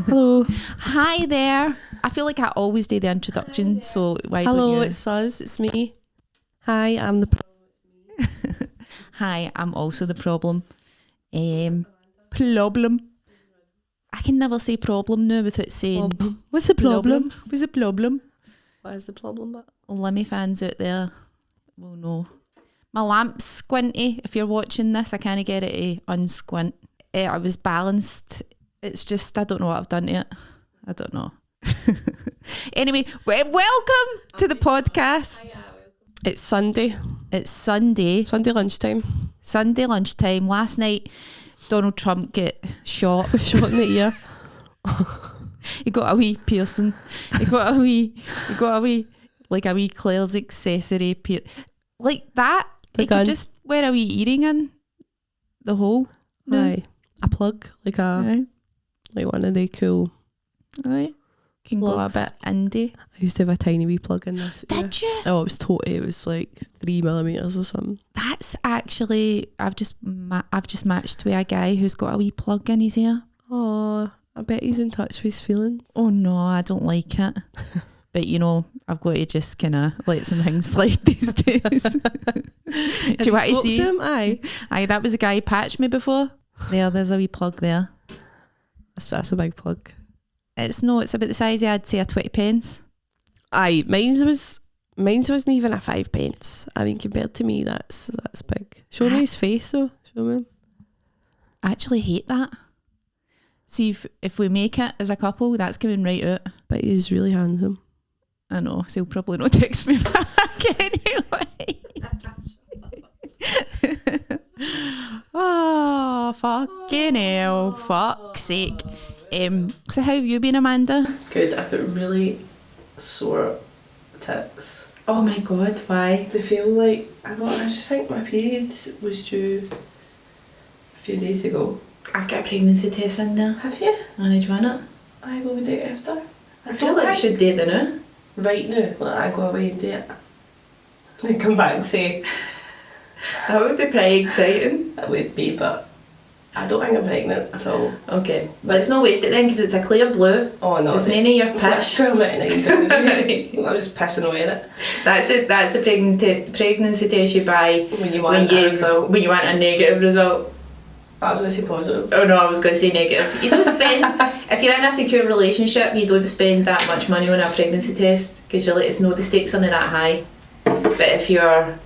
Hello. Hi there. I feel like I always do the introduction, so why don't you? Hello, it's us. It's me. Hi, I'm the problem. Hi, I'm also the problem. Problem. I can never say problem now without saying Problem. What's the problem? What's the problem? What is the problem? Lemmy fans out there will know. My lamp's squinty. If you're watching this, I can't get it to unsquint. I was balanced. It's just, I don't know what I've done to it. I don't know. Anyway, welcome to the podcast. It's Sunday. It's Sunday. Sunday lunchtime. Sunday lunchtime. Last night, Donald Trump get shot. Shot in the ear. He got a wee piercing. He got a wee, like a wee Claire's accessory like that. The he gun. could just wear a wee earring in the hole. Aye. A plug. Like Aye. like one of the cool. Aye. Can Plugs. go a bit indie. I used to have a tiny wee plug in this ear. Did you? Oh, it was like 3mm or something. That's actually, I've just matched with a guy who's got a wee plug in his ear. Oh, I bet he's in touch with his feelings. Oh no, I don't like it. But you know, I've got to just kind of let some things slide these days. Do you want to see? To him? Aye. Aye, that was a guy who patched me before. There's a wee plug there. That's a big plug. It's about the size of, I'd say, a 20 pence. Aye, mine wasn't even a 5 pence. I mean, compared to me, that's big. Show me his face though. Show me. I actually hate that. See, if we make it as a couple, that's coming right out. But he's really handsome. I know, so he'll probably not text me back anyway. Oh, fucking hell. Fuck's sake. So how have you been, Amanda? Good. I've got really sore tits. Oh my god, why? They feel like, I just think my period was due a few days ago. I've got a pregnancy test in there. Have you? And do you want it? I will do it after. I feel like we should do it now. Right now, like I go away and do it. Then come back and say, That would be pretty exciting. that would be, but I don't think I'm pregnant at all. Okay, but it's no wasted then because it's a clear blue. Oh no. It's none of your That's piss. $12.99. I was pissing away at it. That's it. That's a pregnancy test you buy When you want a result. when you want a negative result. I was going to say positive. Oh no, I was going to say negative. You don't spend if you're in a secure relationship, you don't spend that much money on a pregnancy test because you're like, it's no, the stakes aren't that high. But if you're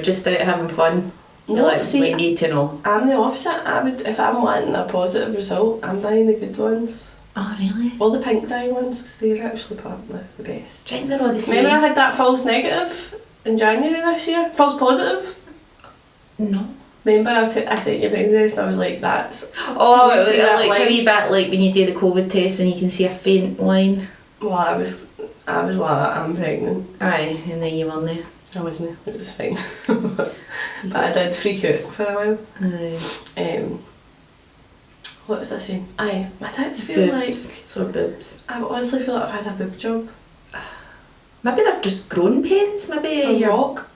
just out having fun, you're like, we need to know. I'm the opposite. If I'm wanting a positive result, I'm buying the good ones. Oh really? All the pink dye ones, because they're actually probably the best. Do you think they're all the same? Remember I had that false negative in January this year? False positive? No. Remember I sent you a pregnancy test and I was like, that's... Oh, Can you it see that looked a line? wee bit like when you do the COVID test and you can see a faint line. Well, I was like that, I'm pregnant. Aye, and then you won there. I wasn't, it was fine. But I did freak out for a while. Aye. What was I saying? Aye, my tits feel Boobs. like... Sore boobs. I honestly feel like I've had a boob job. Maybe they're just growing pains. Maybe A you're rock.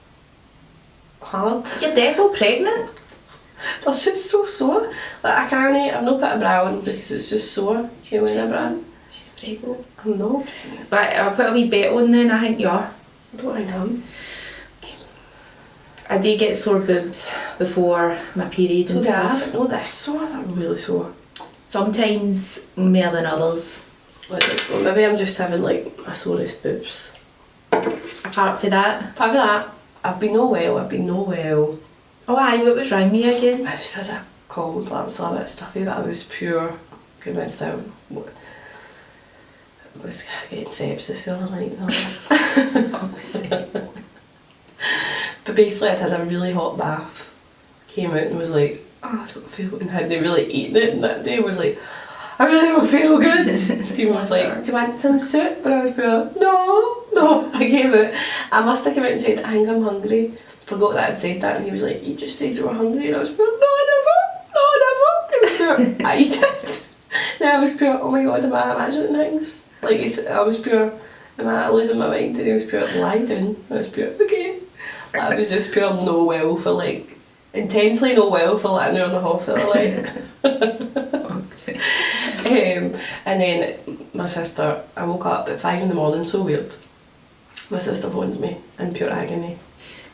Hard. You're definitely pregnant. They're just so sore. Like I've not put a bra on because it's just sore. You wearing a bra? She's pregnant. I'm not. But I'll put a wee bet on then. I think you are. I don't think I am. I do get sore boobs before my period and stuff. No, they're sore. They're really sore. Sometimes more than others. Well, maybe I'm just having like my sorest boobs. Apart from that. Apart from that, I've been no well. Oh aye, what was wrong with you again? I just had a cold. That was a little bit stuffy, but I was pure convinced I was getting sepsis the other night. But basically I'd had a really hot bath, came out and was like, oh, I don't feel good, and hadn't really eaten it, and that day was like, I really don't feel good. Stephen was like, do you want some soup? And I was like, no. I came out, I must have come out and said, I think I'm hungry. Forgot that I'd said that, and he was like, you just said you were hungry, and I was like, no, I never. It was pure, I did. Then I was pure, oh my god, am I imagining things? Like, I was pure, am I losing my mind? And he was pure, lie down. I was pure, okay. I was just pure no well for like, intensely no well for like an hour and a half the other night. And then my sister, I woke up at 5 in the morning, so weird. My sister phoned me in pure agony.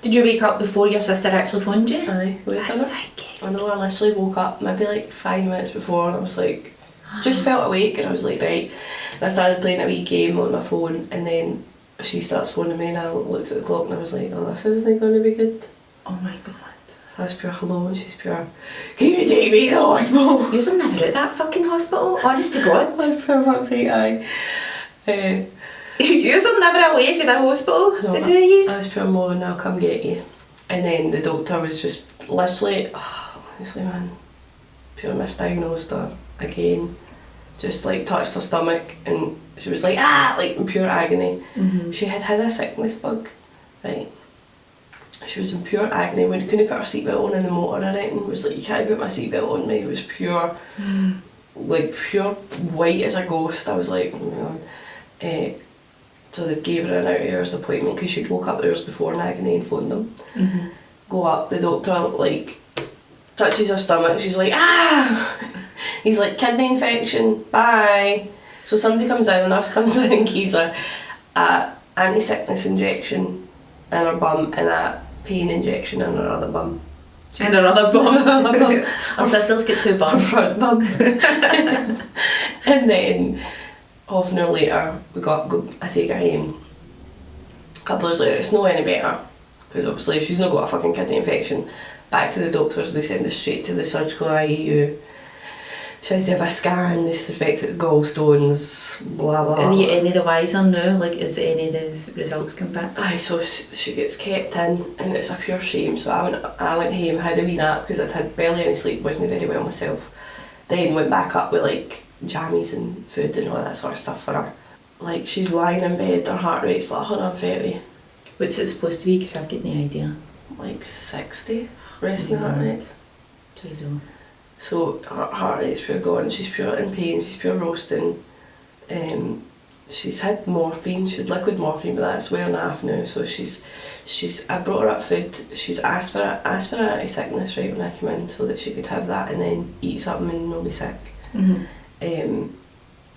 Did you wake up before your sister actually phoned you? Aye. That's psychic. I know, I literally woke up maybe like 5 minutes before and I was like, just felt awake and I was like, right. And I started playing a wee game on my phone and then she starts phoning me and I looked at the clock and I was like, oh, this isn't going to be good. Oh my god. I was pure hello and she's pure, can you take me to the hospital? You're never at that fucking hospital, honest to God. I was pure fuck's sake, aye. You're never awake at the hospital, No, the two of yous? I was pure moaning, I'll come get you. And then the doctor was just literally, honestly man, pure misdiagnosed her again. Just like touched her stomach and she was like, like in pure agony. She had a sickness bug, right? She was in pure agony when you couldn't put her seatbelt on in the motor or anything. It was like, you can't put my seatbelt on me. It was pure, like pure white as a ghost. I was like, oh my god. So they gave her an out of hours appointment because she'd woke up hours before in agony and phoned them. Go up, the doctor like touches her stomach. She's like, He's like, kidney infection, bye. So somebody comes in, a nurse comes in and gives her a anti-sickness injection in her bum and a pain injection in her other bum. And her other bum. Our sisters get 2 bums. Front bum. And then half an hour later, I take her home. A couple hours later, it's not any better because obviously she's not got a fucking kidney infection. Back to the doctors, they send us straight to the surgical IAU. She has to have a scan, they suspect it's gallstones, blah blah. Are you any the wiser now? Like, is any of the results come back? Aye, so she gets kept in and it's a pure shame. So I went home, had a wee nap because I'd had barely any sleep, wasn't very well myself. Then went back up with like jammies and food and all that sort of stuff for her. Like, she's lying in bed, her heart rate's like 130. What's it supposed to be? Because I've got no idea. Like 60, resting heart rate. Jesus. So her heart rate's pure gone, she's pure in pain, she's pure roasting. She's had morphine, she had liquid morphine, but that's wearing off now. So I brought her up food, she's asked for an anti-sickness right when I came in so that she could have that and then eat something and not be sick. An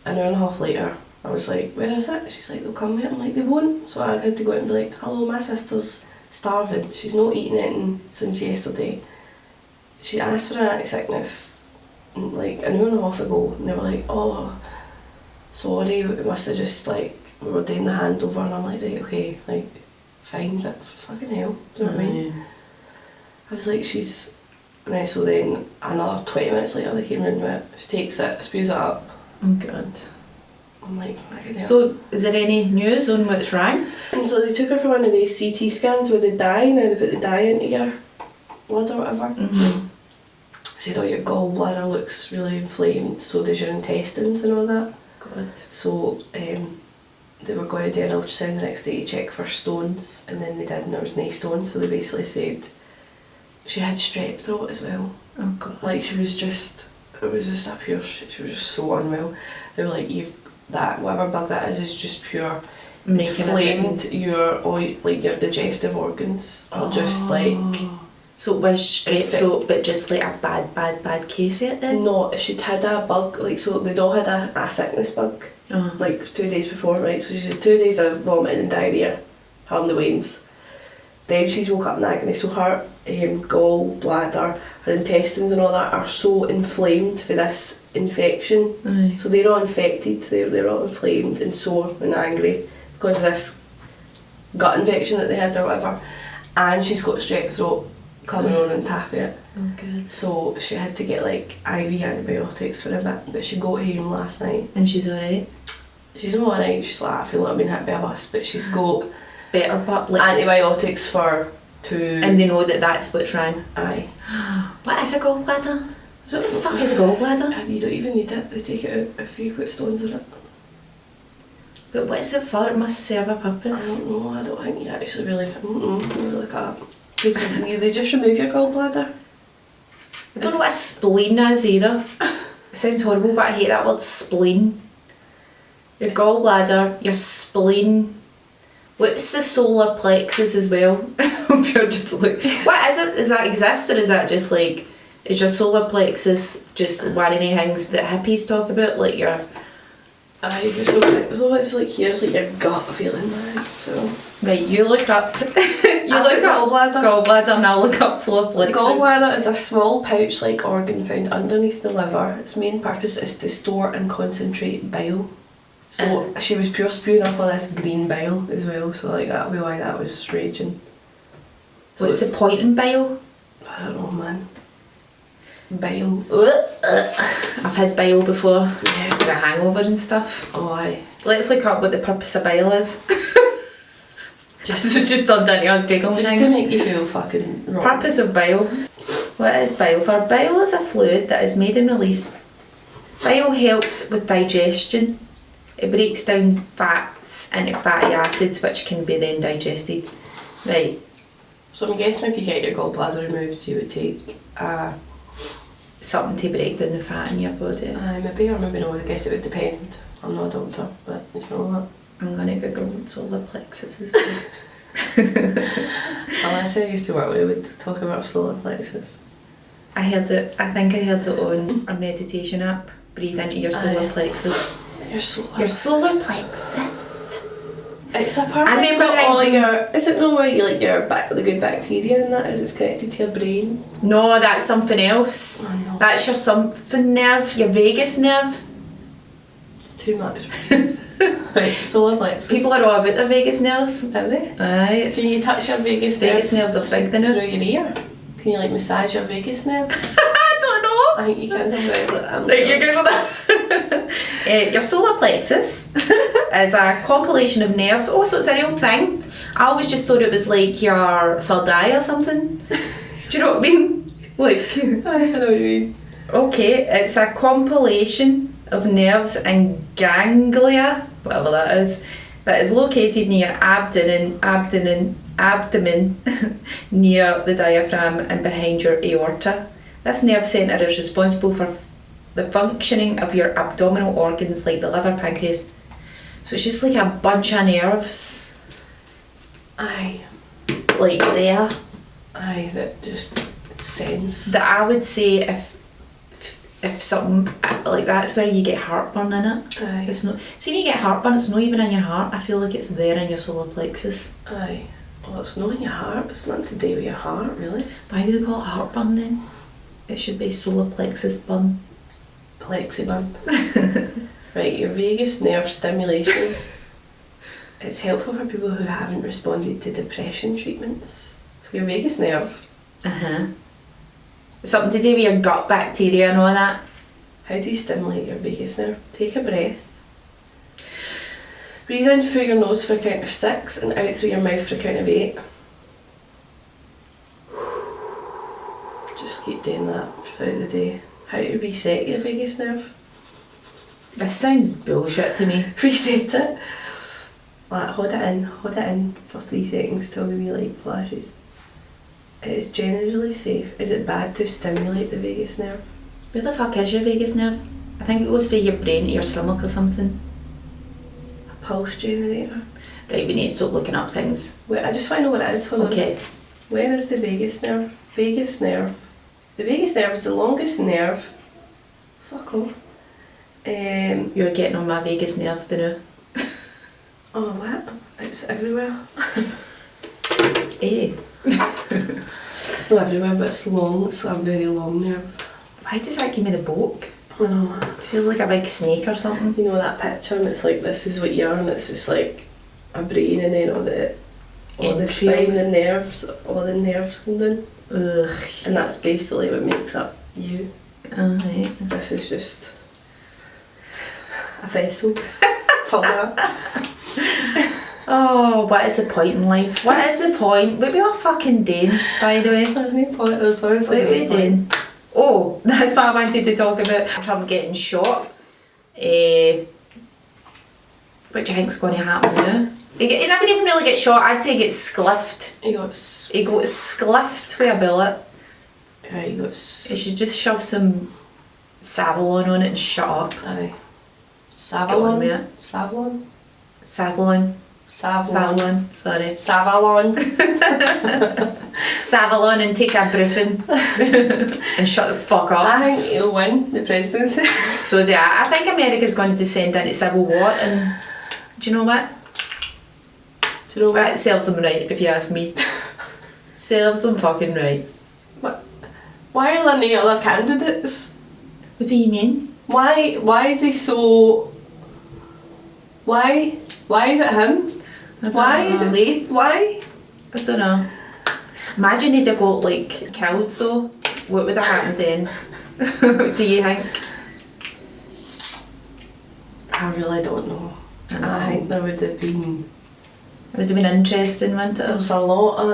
hour and a half later, I was like, where is it? She's like, they'll come here. I'm like, they won't. So I had to go out and be like, hello, my sister's starving, she's not eaten anything since yesterday. She asked for an anti-sickness like an hour and a half ago and they were like, oh, sorry, we must have just like, we were doing the handover and I'm like, right, okay, like, fine, but fucking hell, do you know what I mean? I was like, so then another 20 minutes later they came round with it, she takes it, spews it up. Oh god. I'm like, fucking hell. So, is there any news on what's wrong? And so they took her for one of these CT scans with the dye, now they put the dye into your blood or whatever. Said, oh, your gallbladder looks really inflamed, so does your intestines and all that. God. So they were going to do an ultrasound the next day to check for stones, and then they did and there was no stones, so they basically said she had strep throat as well. Oh god. Like, it was just a pure shit, she was just so unwell. They were like, that whatever bug that is just pure inflamed your digestive organs are just like. So it was strep throat, but just like a bad case of it then? No, she'd had a bug, like, so they'd all had a sickness bug, like 2 days before, right? So she had 2 days of vomiting and diarrhoea, on the wains. Then she's woke up in agony, so her gallbladder, her intestines and all that are so inflamed for this infection. So they're all infected, they're all inflamed and sore and angry because of this gut infection that they had or whatever. And she's got strep throat coming on and tapping it. Oh god. So she had to get like IV antibiotics for a bit, but she got home last night. And she's alright? She's not alright, she's like, I feel like I've been hit by a bus, but she's got better but like antibiotics for 2... And they know that that's what's wrong? Aye. What is a gallbladder? What the fuck is a gallbladder? You don't even need it, they take it out if you put stones in it. But what's it for? It must serve a I purpose. don't know, I don't think you actually really look up. Because they just remove your gallbladder. I don't know what a spleen is either. It sounds horrible, but I hate that word, spleen. Your gallbladder, your spleen. What's the solar plexus as well? I'm pure just like, what is it? Does that exist or is that just like Is your solar plexus just one of the things that hippies talk about? Like your... Aye, you're so it's like here's like your gut feeling, right? So Right, you look up. You look up gallbladder and I'll look up solar plexus. Gallbladder is a small pouch-like organ found underneath the liver. Its main purpose is to store and concentrate bile. So she was pure spewing up all this green bile as well, so like that'll be why that was raging. So what's the point in bile? I don't know, man. Bile. I've had bile before. Yes. For a hangover and stuff. Oh aye. Let's look up what the purpose of bile is. Just done that, I was giggling. Just to make you feel fucking wrong. Purpose of bile. What is bile for? Bile is a fluid that is made and released. Bile helps with digestion. It breaks down fats into fatty acids which can be then digested. Right. So I'm guessing if you get your gallbladder removed you would take something to break down the fat in your body. Maybe or maybe no, I guess it would depend. I'm not a doctor, but you know what? I'm gonna Google solar plexus as well. Alessia I used to work with would talk about solar plexus. I think I heard it on a meditation app. Breathe into your solar plexus. Your solar plexus. It's a part of all your... Is it not where you like the good bacteria and that is it's connected to your brain? No, that's something else. Oh no. That's your something nerve, your vagus nerve. It's too much. Right, solar plexus. People are all about their vagus nerves. Are they? Aye. Can you touch your vagus nerve? Vagus nerves are big, they know. Through your ear? Can you like massage your vagus nerve? I don't know. I think you can. Right, you Google that. Your solar plexus is a compilation of nerves. Oh, so it's a real thing. I always just thought it was like your third eye or something. Do you know what I mean? Like, I know what you mean. Okay, it's a compilation of nerves and ganglia, whatever that is located near abdomen, near the diaphragm and behind your aorta. This nerve centre is responsible for the functioning of your abdominal organs like the liver, pancreas. So it's just like a bunch of nerves. Aye. Like there. Aye, that just sends. That I would say if something like that's where you get heartburn in it. Aye. It's not. See when you get heartburn, it's not even in your heart. I feel like it's there in your solar plexus. Aye. Well, it's not in your heart. It's nothing to do with your heart, really. Why do they call it heartburn then? It should be solar plexus burn. Plexibun. Right, your vagus nerve stimulation. It's helpful for people who haven't responded to depression treatments. So your vagus nerve. Something to do with your gut bacteria and all that. How do you stimulate your vagus nerve? Take a breath. Breathe in through your nose for a count of 6 and out through your mouth for a count of 8. Just keep doing that throughout the day. How to reset your vagus nerve? This sounds bullshit to me. Reset it. Like, hold it in for 3 seconds till the wee light flashes. It is generally safe. Is it bad to stimulate the vagus nerve? Where the fuck is your vagus nerve? I think it goes from your brain to your stomach or something. A pulse generator. Right, we need to stop looking up things. Wait, I just want to know what it is. Hold on. Where is the vagus nerve? Vagus nerve. The vagus nerve is the longest nerve. Fuck off. You're getting on my vagus nerve, don't you? Oh, what? It's everywhere. It's not everywhere, but it's long. It's a very long nerve. Why does that give me the boke? I know. It feels like a big snake or something. You know that picture, and it's like this is what you are, and it's just like a brain, and then all the spine, the nerves, all the nerves come down. Ugh. And that's basically what makes up you. Right. This is just a vessel for that. Oh, what is the point in life? What is the point? What we all fucking doing, by the way? There's no point, there's honestly What are we doing? Oh, that's what I wanted to talk about. Trump getting shot. What do you think's going to happen now? He never even really get shot, I'd say he gets spliffed. He got spliffed with a bullet. Yeah, he got He should just shove some Savlon on it and shut up. Aye. Get on with it. Savlon? Savlon. Savalon, sorry. Savalon. Savalon and take a briefing and shut the fuck up. I think he'll win the presidency. So do I. I think America's going to descend into civil war, and do you know what? Do you know what? It serves them right, if you ask me. Serves them fucking right. What? Why are there no other candidates? What do you mean? Why is he so... Why is it him? Why is it late? Why? I don't know. Imagine he'd have got like killed though. What would have happened then? What do you think? I really don't know. I think there would have been... It would have been interesting, wouldn't it? There's a lot of...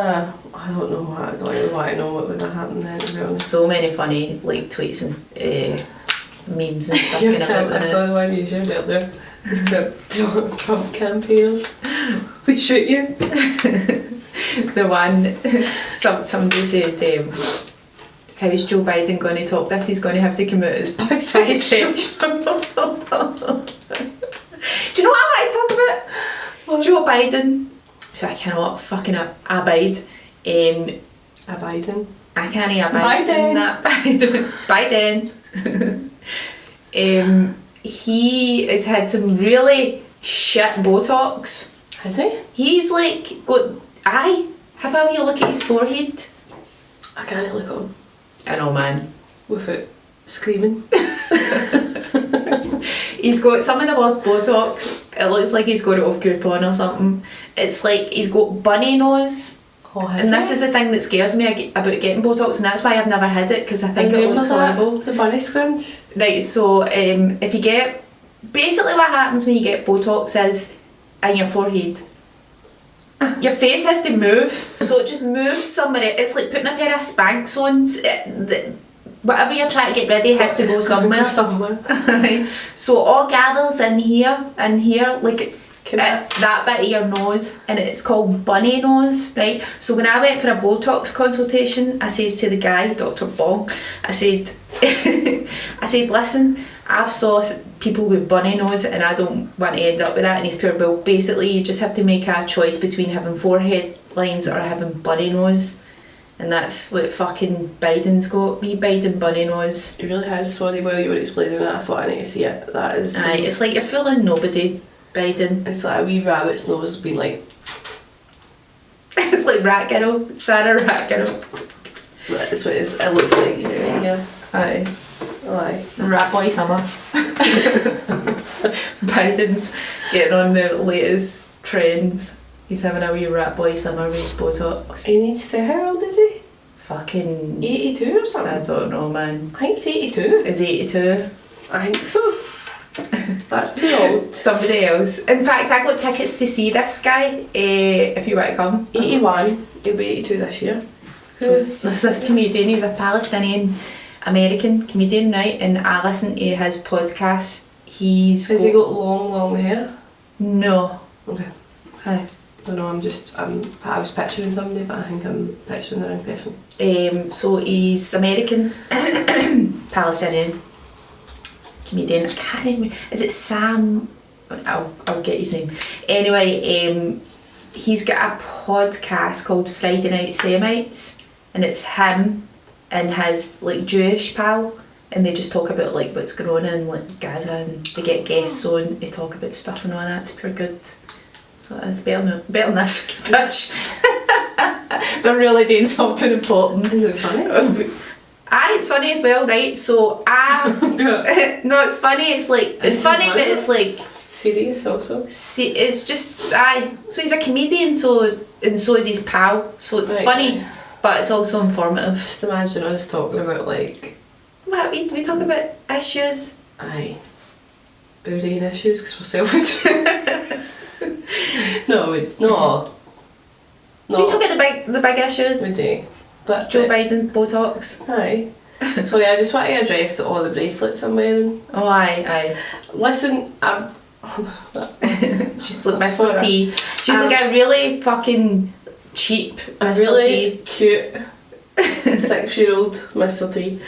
I don't know. I don't really want to know what would have happened then, to be honest. So many funny like tweets and memes and stuff going about I saw the one you shared earlier. It's about Trump campaigners. We shoot you. The one, somebody said, how's Joe Biden going to top this? He's going to have to come out as bisexual. Do you know what I want to talk about? What? Joe Biden, who I cannot fucking abide. Biden. I can't abide that Biden. He has had some really shit botox. Has he? He's like got... have a wee look at his forehead. I can't look at him. I know, man. Without screaming. He's got some of the worst botox. It looks like he's got it off Groupon or something. It's like he's got bunny nose. Oh, and this is the thing that scares me about getting botox, and that's why I've never had it, because I think it looks horrible. The bunny scrunch. Right, so if you get... Basically what happens when you get botox is in your forehead. Your face has to move, so it just moves somewhere. It's like putting a pair of Spanx on. Whatever you're trying to get ready has to go somewhere. So it all gathers in here, like that bit of your nose, and it's called bunny nose, right? So when I went for a botox consultation, I says to the guy, Dr. Bong, I said, listen, I've saw people with bunny nose and I don't want to end up with that. And he's pure, well, basically you just have to make a choice between having forehead lines or having bunny nose. And that's what fucking Biden's got. Me Biden bunny nose. He really has. Sorry, while you were explaining that, I thought I need to see it. That is... Aye, it's like you're fooling nobody, Biden. It's like a wee rabbit's nose being like... It's like Rat Girl. Sarah Rat Girl. That's what it looks like. Yeah. Aye. Aye. Rat Boy Summer. Biden's getting on the latest trends. He's having a wee Rat Boy Summer with botox. He needs to... How old is he? Fucking... 82 or something? I don't know, man. I think he's 82. Is he 82? I think so. That's too old. Somebody else. In fact, I got tickets to see this guy, if you want to come. 81. He'll be 82 this year. Who's this comedian? He's a Palestinian American comedian, right? And I listen to his podcast. Has he got long hair? No. Okay. Hi. I know, I was picturing somebody, but I think I'm picturing the wrong person. So he's American, Palestinian comedian. I can't remember. Is it Sam? I'll get his name. Anyway, he's got a podcast called Friday Night Semites, and it's him and his like Jewish pal, and they just talk about like what's going on in like Gaza, and they get guests on to talk about stuff and all that. It's pure good. So it's better than this bitch. They're really doing something important. Is it funny? Aye, it's funny as well, right? So no, it's funny. It's like it's funny, but it's like serious also. It's just aye. So he's a comedian, so is his pal. So it's funny, but it's also informative. Just imagine us talking about like what we talk about issues. Aye, building issues because we're selfish. No. We talk about the big issues. We do. But Joe Biden's botox. Aye. Sorry, I just want to address all the bracelets I'm wearing. Oh, aye. Listen, she's like Mr. T. She's like a really fucking cheap Mr. really T. cute 6-year-old Mr. T.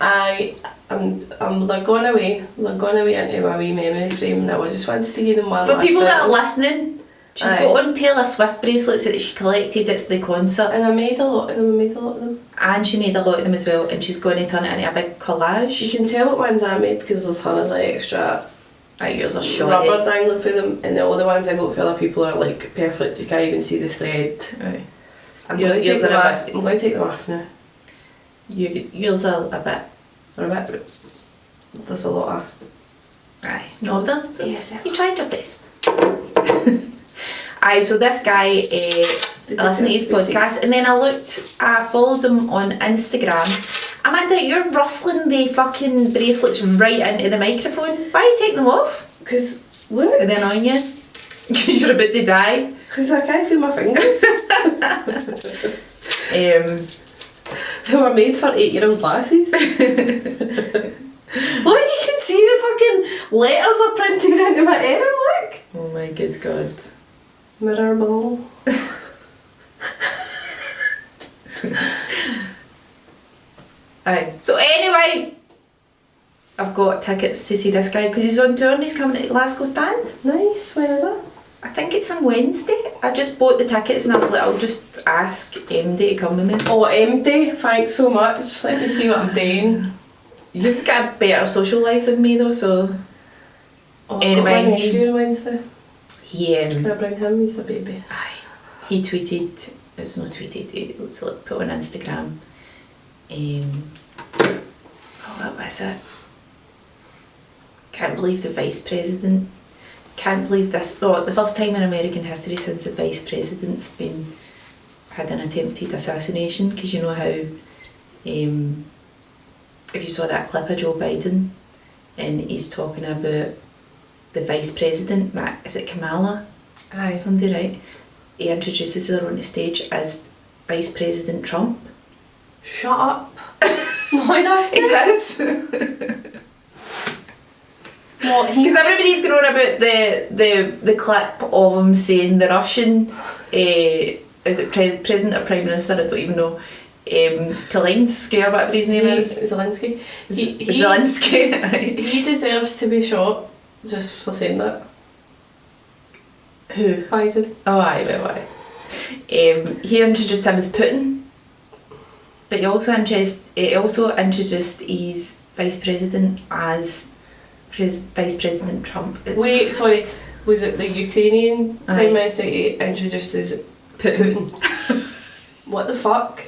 I'm like going away into my wee memory frame, and I just wanted to give them one. For people that are listening, She's got on Taylor Swift bracelets that she collected at the concert. And I made a lot of them. And she made a lot of them as well, and she's going to turn it into a big collage. You can tell what ones I made because there's hundreds of extra yours are shoddy. rubber dangling for them, and all the ones I got for other people are like perfect. You can't even see the thread. Right. I'm going to take them off now. Yours are a bit. There's a lot of. Aye. No, them. Yes. You tried your best. Aye, so this guy, I listened to his podcast, and then I followed him on Instagram. Amanda, you're rustling the fucking bracelets right into the microphone. Why are you taking them off? Because, look. Are they annoying you? Because you're about to die? Because I can't feel my fingers. They were made for 8-year-old lassies. Look, you can see the fucking letters are printed into my arm, look. Oh my good God. Mirror ball. Aye. So anyway, I've got tickets to see this guy because he's on tour and he's coming to Glasgow stand. Nice, when is it? I think it's on Wednesday. I just bought the tickets and I was like, I'll just ask MD to come with me. Oh, MD, thanks so much. Let me see what I'm doing. You've got a better social life than me though, so... Oh, anyway, I've got my nephew on Wednesday. Can I bring him? He's a baby. Aye. He tweeted, it's not tweeted, it's like put on Instagram. What was it? Can't believe the Vice President. Can't believe this. Oh, the first time in American history since the Vice President's had an attempted assassination. Because you know how, if you saw that clip of Joe Biden, and he's talking about the Vice President, is it Kamala? Aye. Somebody, right? He introduces her on the stage as Vice President Trump. Shut up. No, he doesn't. It does. Because everybody's going on about the clip of him saying the Russian, is it President or Prime Minister, I don't even know, Zelensky or whatever his name is. Zelensky. Zelensky. He deserves to be shot just for saying that. Who? Biden. Oh, aye, right. He introduced him as Putin. But he also introduced his Vice President as Vice President Trump. Wait, sorry, was it the Ukrainian Prime Minister he introduced as Putin? What the fuck?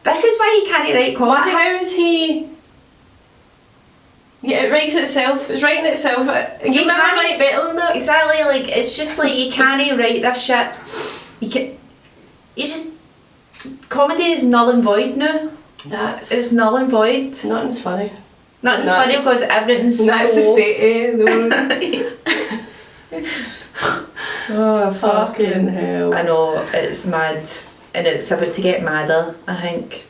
This is why he can't write comedy. How is he... Yeah, it writes itself. It's writing itself. You can never write better than that. Exactly, like, it's just like you can't write this shit. Comedy is null and void now. It's null and void. Nothing's funny. Nothing's funny because everything's that's so... the state, Oh, fucking hell. I know, it's mad. And it's about to get madder, I think.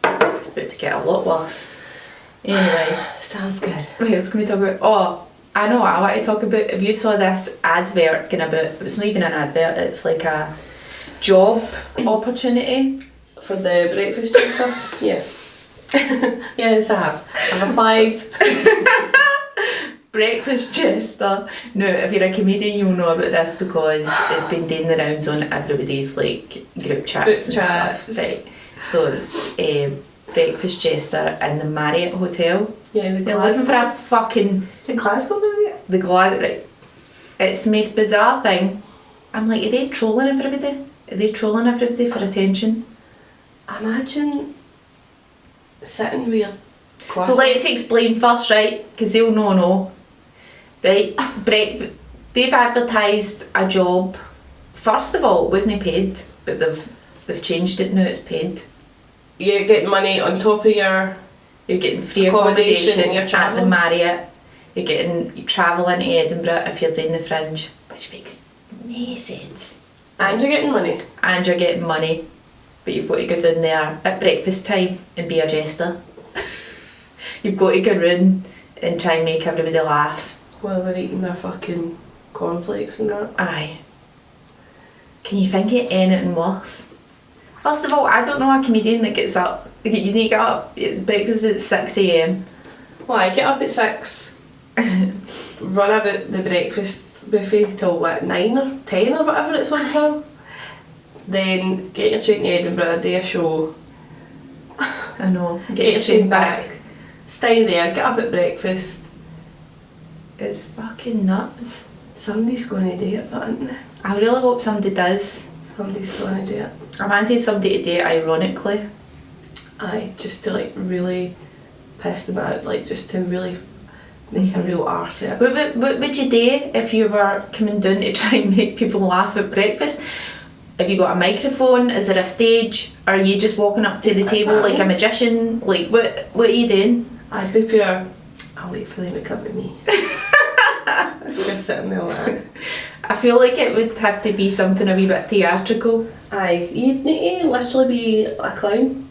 It's about to get a lot worse. Anyway. Sounds good. What else can we talk about? Oh, I know what I want to talk about. If you saw this advert going about, it's not even an advert, it's like a job opportunity. For the breakfast stuff? Yeah. Yes, I have. I've applied. Breakfast jester. No, if you're a comedian, you'll know about this because it's been doing the rounds on everybody's like group chats and stuff. Right. So it's breakfast jester in the Marriott Hotel. Yeah, they're looking for a fucking... In Glasgow, isn't it? The Glasgow, right. It's the most bizarre thing. I'm like, are they trolling everybody? Are they trolling everybody for attention? Imagine sitting with a class. So let's explain first, right? Because they'll know. Right? They've advertised a job. First of all, it wasn't paid, but they've changed it now, it's paid. You're getting money on top of your... You're getting free accommodation your at the Marriott. You travel into Edinburgh if you're doing the Fringe, which makes no sense. And you're getting money. And you're getting money. But you've got to go down there at breakfast time and be a jester. You've got to go round and try and make everybody laugh. While they're eating their fucking cornflakes and that. Aye. Can you think of anything worse? First of all, I don't know a comedian that gets up. You need to get up, it's breakfast at 6 AM. Well, I get up at 6, run about the breakfast buffet till what, 9 or 10 or whatever it's on till. Then get your train to Edinburgh, do a show. I know. Get your train back. Stay there, get up at breakfast. It's fucking nuts. Somebody's going to do it, but isn't they? I really hope somebody does. Somebody's going to do it. I wanted somebody to do it ironically. Aye, just to like really piss them out, like just to really make a real arse of it. What would you do if you were coming down to try and make people laugh at breakfast? Have you got a microphone? Is there a stage? Are you just walking up to the table like a magician? Like what are you doing? I'd be pure. I'll wait for them to come to me. Just sitting there like that. I feel like it would have to be something a wee bit theatrical. Aye, you'd need to literally be a clown.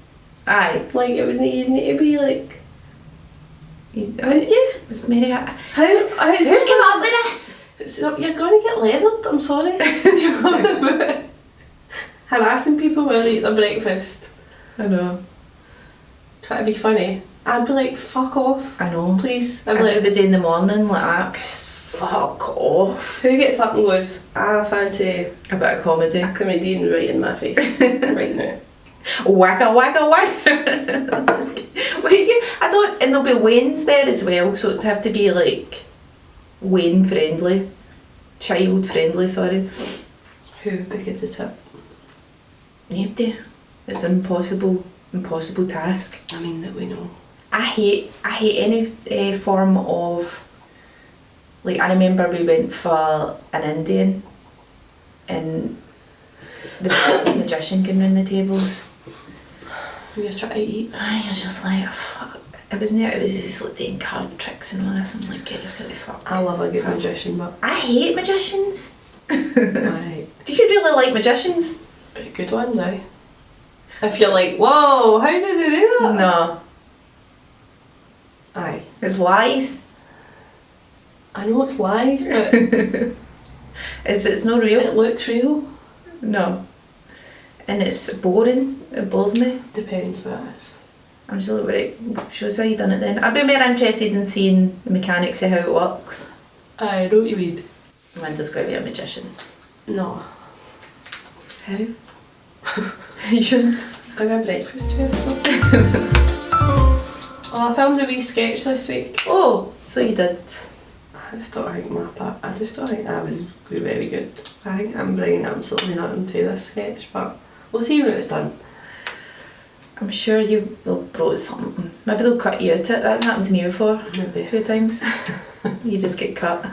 Aye. Like you'd need to be like. Wouldn't you? It's Mary. How Who came up with this? So you're going to get leathered, I'm sorry. You're going to be harassing people while they eat their breakfast. I know. Try to be funny. I'd be like, fuck off. I know. Please. I'd be like, everybody in the morning like that, 'cause fuck off. who gets up and goes, I fancy A bit of comedy. a comedian right in my face right now. Wagga wagga wagga. Wait, I don't, and there'll be Wayne's there as well, so it'd have to be like Wayne friendly, child friendly. Sorry. Who would be good at it? Nobody. It's an impossible task. I mean that we know. I hate any form of, like, I remember we went for an Indian and the magician came in the tables. We just try to eat. I was just like, fuck. It was just like doing card tricks and all this. I'm like, get yourself the fuck. I love a good magician, but I hate magicians. aye. Do you really like magicians? Good ones, aye. If you're like, whoa, how did they do that? No. Aye. It's lies. I know it's lies, but It's not real. it looks real. No. And it's boring. It bores me. Depends what it is. I'm just like, right, show us how you done it then. I'd be more interested in seeing the mechanics of how it works. I know what you mean. Amanda's got to be a magician. No. How? You shouldn't. Got my breakfast chest. Oh, I filmed a wee sketch this week. Oh, so you did. I just don't think I was very good. I think I'm bringing absolutely nothing to this sketch, but we'll see when it's done. I'm sure you will brought something. Maybe they'll cut you out it. That's happened to me before. Maybe. A few times. You just get cut.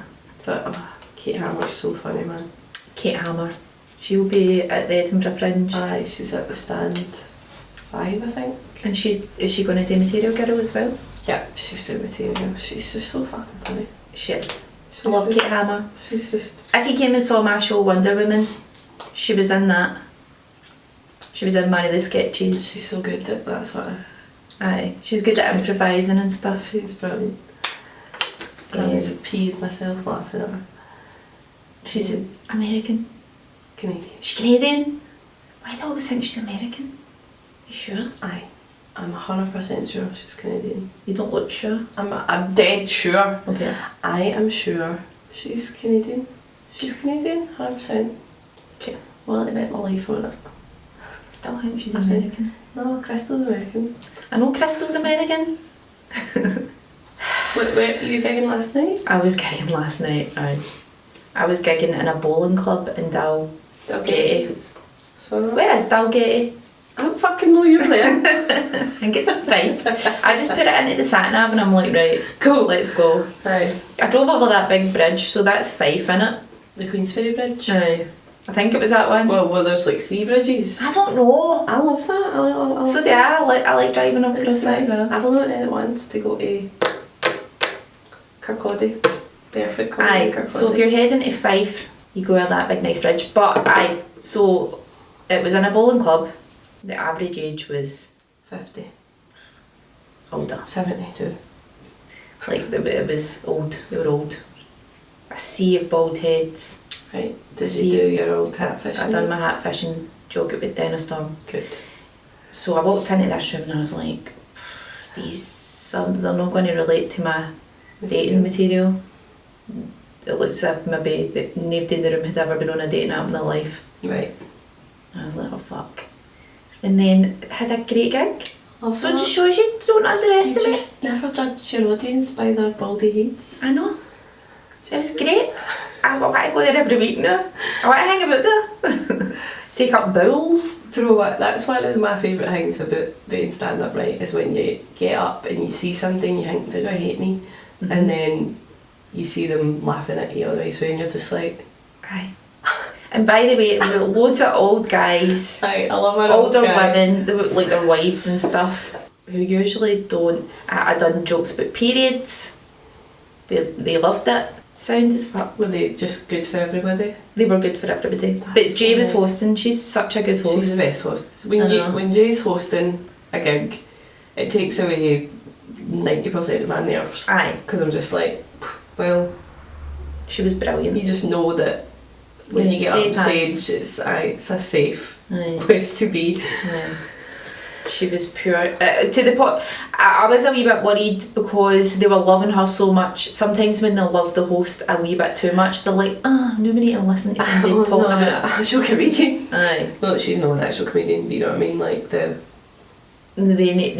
But Kate Hammer's so funny, man. Kate Hammer. She'll be at the Edinburgh Fringe. Aye, she's at the stand 5, I think. And is she going to do Material Girl as well? Yeah, she's doing material. She's just so fucking funny. She is. She's I love just, Kate Hammer. She's just... If you came and saw my show Wonder Woman, she was in that. She was in one of the sketches. She's so good at that sort of... Aye, she's good at improvising and stuff. She's brilliant. I was peed myself laughing at her. She's American. Canadian. She's Canadian? Why do I always think she's American? You sure? Aye. I'm 100% sure she's Canadian. You don't look sure. I'm dead sure. Okay. I am sure she's Canadian. She's Canadian, 100%. Okay. Well, I bet my life on it. Still think she's American. No, Crystal's American. I know Crystal's American. Where were you gigging last night? I was gigging last night. I was gigging in a bowling club in Dalgety. So Where is Dalgety? I don't fucking know you're there. I think it's in Fife. I just put it into the sat nav and I'm like, right, Cool. let's go. Aye. I drove over that big bridge, so that's Fife, innit? The Queensferry Bridge. Aye. I think it was that one. Well, there's like 3 bridges. I don't know. I love that. I love So yeah, I like driving up across it's that nice. as well. I've only went in it once to go to Kirkcaldy. Barefoot Corner in Aye, Kirkcaldy. so if you're heading to Fife, you go over that big nice bridge. But aye, so it was in a bowling club. The average age was 50. older. 72. Like it was old. They were old. A sea of bald heads. Right. Did See, you do your old catfish? I done my hat fishing joke at Dennis Storm. Good. So I walked into this room and I was like, they're not going to relate to my dating material. it looks as if maybe that nobody in the room had ever been on a dating app in their life. Right. I was like, oh fuck. And then had a great gig. Love So it that. just shows you don't You underestimate. just never judge your audience by their baldy heads. I know. It was great. I want to go there every week now. I want to hang about there. Take up bowls. Do you know what? That's one of my favourite things about doing stand-up, right? Is when you get up and you see something, you think they're gonna hate me, and then you see them laughing at you all the way through, and you're just like, Aye. And by the way, it was loads of old guys, I love an older old guy. women, they look like their wives and stuff, who usually don't. I done jokes about periods. They loved it. Sound as fuck. Were they just good for everybody? They were good for everybody. That's But Jay was so nice. hosting. She's such a good host. She's the best host. I When know. when Jay's hosting a gig, it takes away 90% of my nerves. Aye. Because I'm just like, well, She was brilliant. you just know that when Yeah, you get up safe stage, it's a safe Aye. place to be. Yeah. She was pure to the point. I was a wee bit worried because they were loving her so much. Sometimes when they love the host a wee bit too much, they're like, nobody need to listen to them Oh, talking no, about. actual comedian. Aye. Not that she's not an actual comedian, but you know what I mean? Like the. They need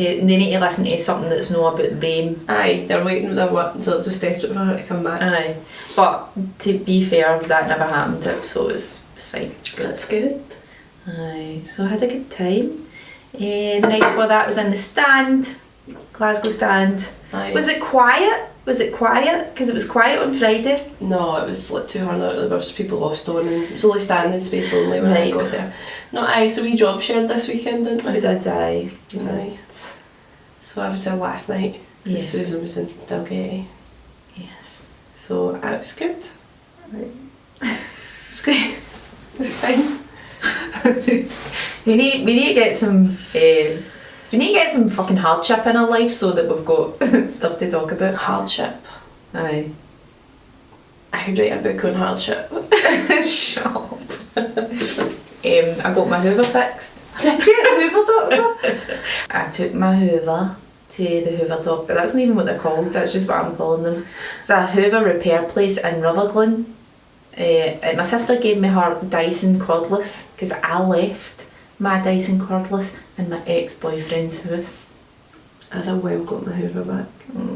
to listen to something that's not about them. Aye, they're waiting with their work until it's just desperate for her to come back. Aye. But to be fair, that never happened, so it was fine. That's good. Aye. So I had a good time. The night before that was in the stand, Glasgow stand. Aye. Was it quiet? Was it quiet? Because it was quiet on Friday. No, it was like 200 early birds, people lost on, and it was only standing space only when I Right. got there. No, aye, so we job shared this weekend, didn't we? We did, aye. Aye. So I was there last night, because Yes. Susan was in Dalgety. Yes. So it was good. It's good. It's fine. We need to get some. We need to get some fucking hardship in our life so that we've got stuff to talk about. Hardship. Aye. I could write a book on hardship. Shut up. I got my hoover fixed. Did you? The Hoover doctor? I took my hoover to the hoover doctor. That's not even what they're called, that's just what I'm calling them. It's a hoover repair place in Rutherglen. My sister gave me her Dyson cordless because I left my Dyson cordless in my ex-boyfriend's house. I'd have well got my Hoover back.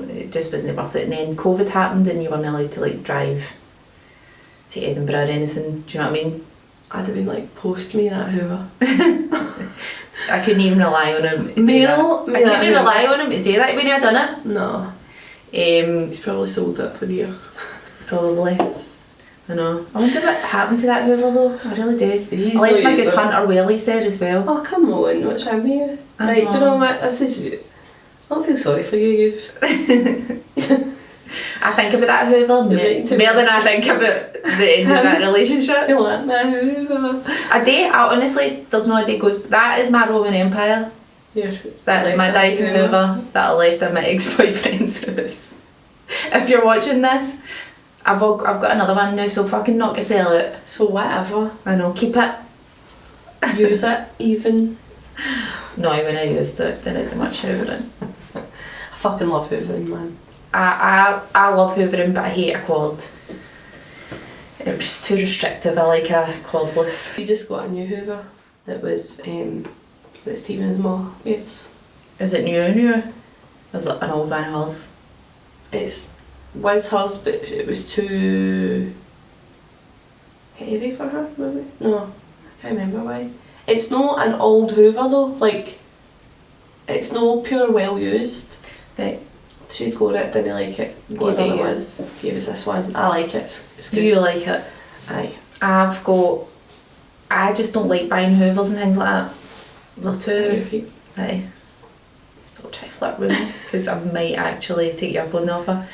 It just wasn't worth it. And then COVID happened and you weren't allowed to like drive to Edinburgh or anything. Do you know what I mean? I'd have been like, post me that Hoover. I couldn't even rely on him to do Mail that. me I that couldn't Hoover. rely on him to do that when I done it. No. Um, He's probably sold it for a year. Probably. I know. I wonder what happened to that hoover though. I really do. He's I left not my good using it. Hunter Whaley's there as well. Oh, come on, what's wrong with you? I Right, do you know. know what? This is. I don't feel sorry for you, you've. I think about that hoover more right to than me. I think about the end of that relationship. You want my Hoover? A day, honestly, there's no day goes. That is my Roman Empire. Here. That Left my that Dyson Hoover that I left at my ex-boyfriend's house. If you're watching this, I've got another one now, so fucking not gonna sell it. So whatever. I know, keep it. Use it, even. No, when I used it, then it's much hoovering. I fucking love hoovering, man. I love hoovering, but I hate a cord. It was just too restrictive. I like a cordless. We just got a new Hoover that was that Stephen's mum gives. Is it new? Or is it an old one of hers? Was hers, but it was too heavy for her, maybe? No, I can't remember why. It's not an old Hoover though, like, it's no pure well used. Right. She'd got it, didn't like it. Got Gave it another one. yours. Gave us this one. I like it, it's good. You like it? Aye. I just don't like buying hoovers and things like that. They're It's your too... feet. Aye. Stop trying to flirt with me, because I might actually take you up on the offer.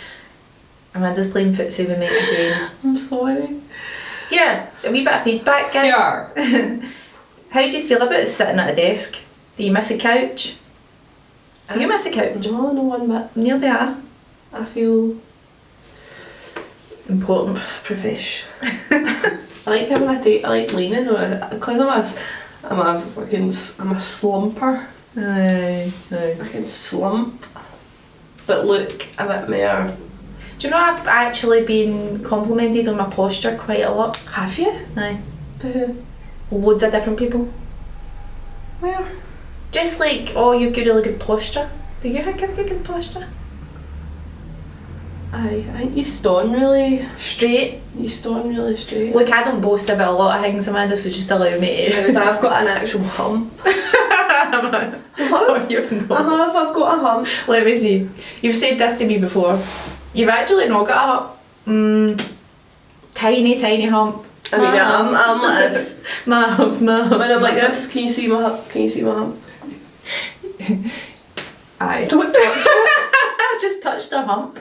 Amanda's playing footsie with me again. I'm sorry. Here, a wee bit of feedback, guys. How do you feel about sitting at a desk? Do you miss a couch? Do you miss a couch? No, no one bit. Near they are. I feel Important. profesh. I like having a date. I like leaning because I'm a slumper. Aye. I can slump, but look a bit more. Do you know I've actually been complimented on my posture quite a lot? Have you? Aye. By who? Loads of different people. Where? Just like, oh, you've got really good posture. Do you think I've got good posture? Aye, I think you stone really. Straight. You stone really straight. Look, I don't boast about a lot of things, Amanda, so just allow me to. Because I've got an actual hump. Oh, you've not. I've got a hump. Let me see. You've said this to me before. You've actually not got a hump. Tiny hump. I mean, I'm like this. My hump's my hump. When I'm like this, can you see my hump? Can you see my hump? Aye. Don't touch it. I just touched a hump.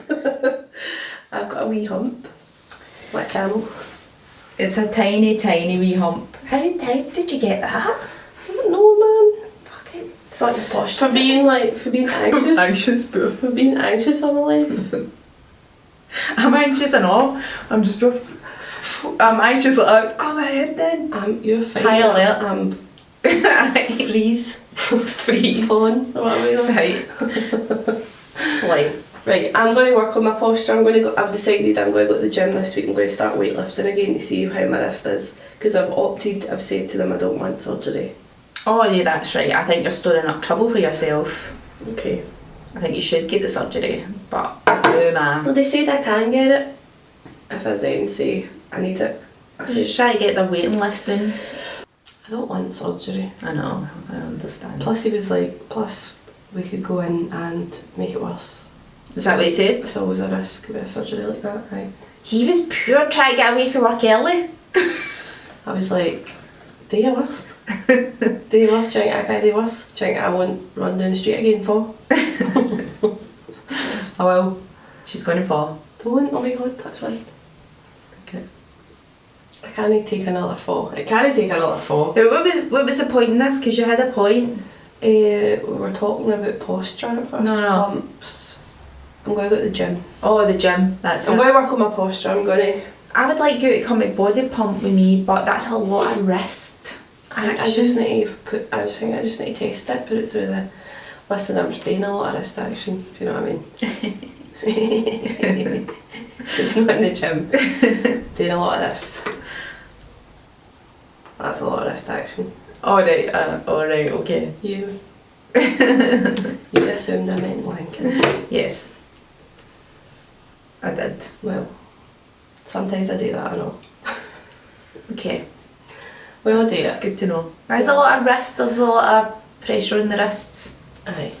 I've got a wee hump. Like a camel. It's a tiny wee hump. How did you get that? I don't know, man. Fucking sort your posture. For being anxious. Anxious, bro. For being anxious all my life. I'm anxious and all. I'm anxious like, come ahead then. You're fine. High alert. I'm freeze. Freeze. Phone. Or whatever you Right. Flight. Right, I'm going to work on my posture. I've decided I'm going to go to the gym this week. I'm going to start weightlifting again to see how my wrist is. Because I've said to them I don't want surgery. Oh yeah, that's right. I think you're storing up trouble for yourself. Okay. I think you should get the surgery, but man. Well, they said I can get it if I then say I need it. I Just said try to get the waiting list in. I don't want surgery. I know, I understand. Plus he was like, we could go in and make it worse. Is that what he said? It's always a risk with a surgery like that. Aye. He was pure trying to get away from work early. I was like, do your worst. Do your worst, trying to act like do your worst. Trying to I won't run down the street again for. Oh well, she's going to fall. Don't, oh my god, that's right. Okay. I can't take another fall. I can't take another fall. What was the point in this? Because you had a point. We were talking about posture at first. No. Humps. I'm going to go to the gym. Oh, the gym. That's I'm it. going to work on my posture. I'm going to. I would like you to come and body pump with me, but that's a lot of wrist. I just need to I just need to test it, put it through the. Listen, I'm doing a lot of wrist action, if you know what I mean. It's not in the gym. Doing a lot of this. That's a lot of wrist action. Alright, okay. You assumed I meant wanking. Yes. I did. Well, sometimes I do that, I know. Okay. Well, I do It's it. good to know. There's a lot of wrist, there's a lot of pressure on the wrists. Aye.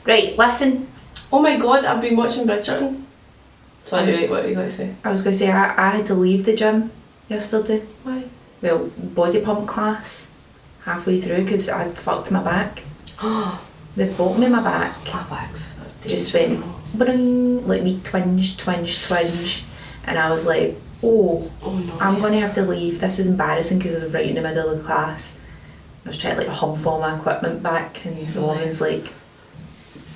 Right, listen. Oh my god, I've been watching Bridgerton. Sorry, right, what were you going to say? I was going to say, I had to leave the gym yesterday. Why? Well, body pump class. Halfway through because I'd fucked my back. They bought me my back. My back's Just went bring, like me twinge. And I was like, oh no. I'm going to have to leave. This is embarrassing because I was right in the middle of the class. I was trying to like hump all my equipment back and the woman's like...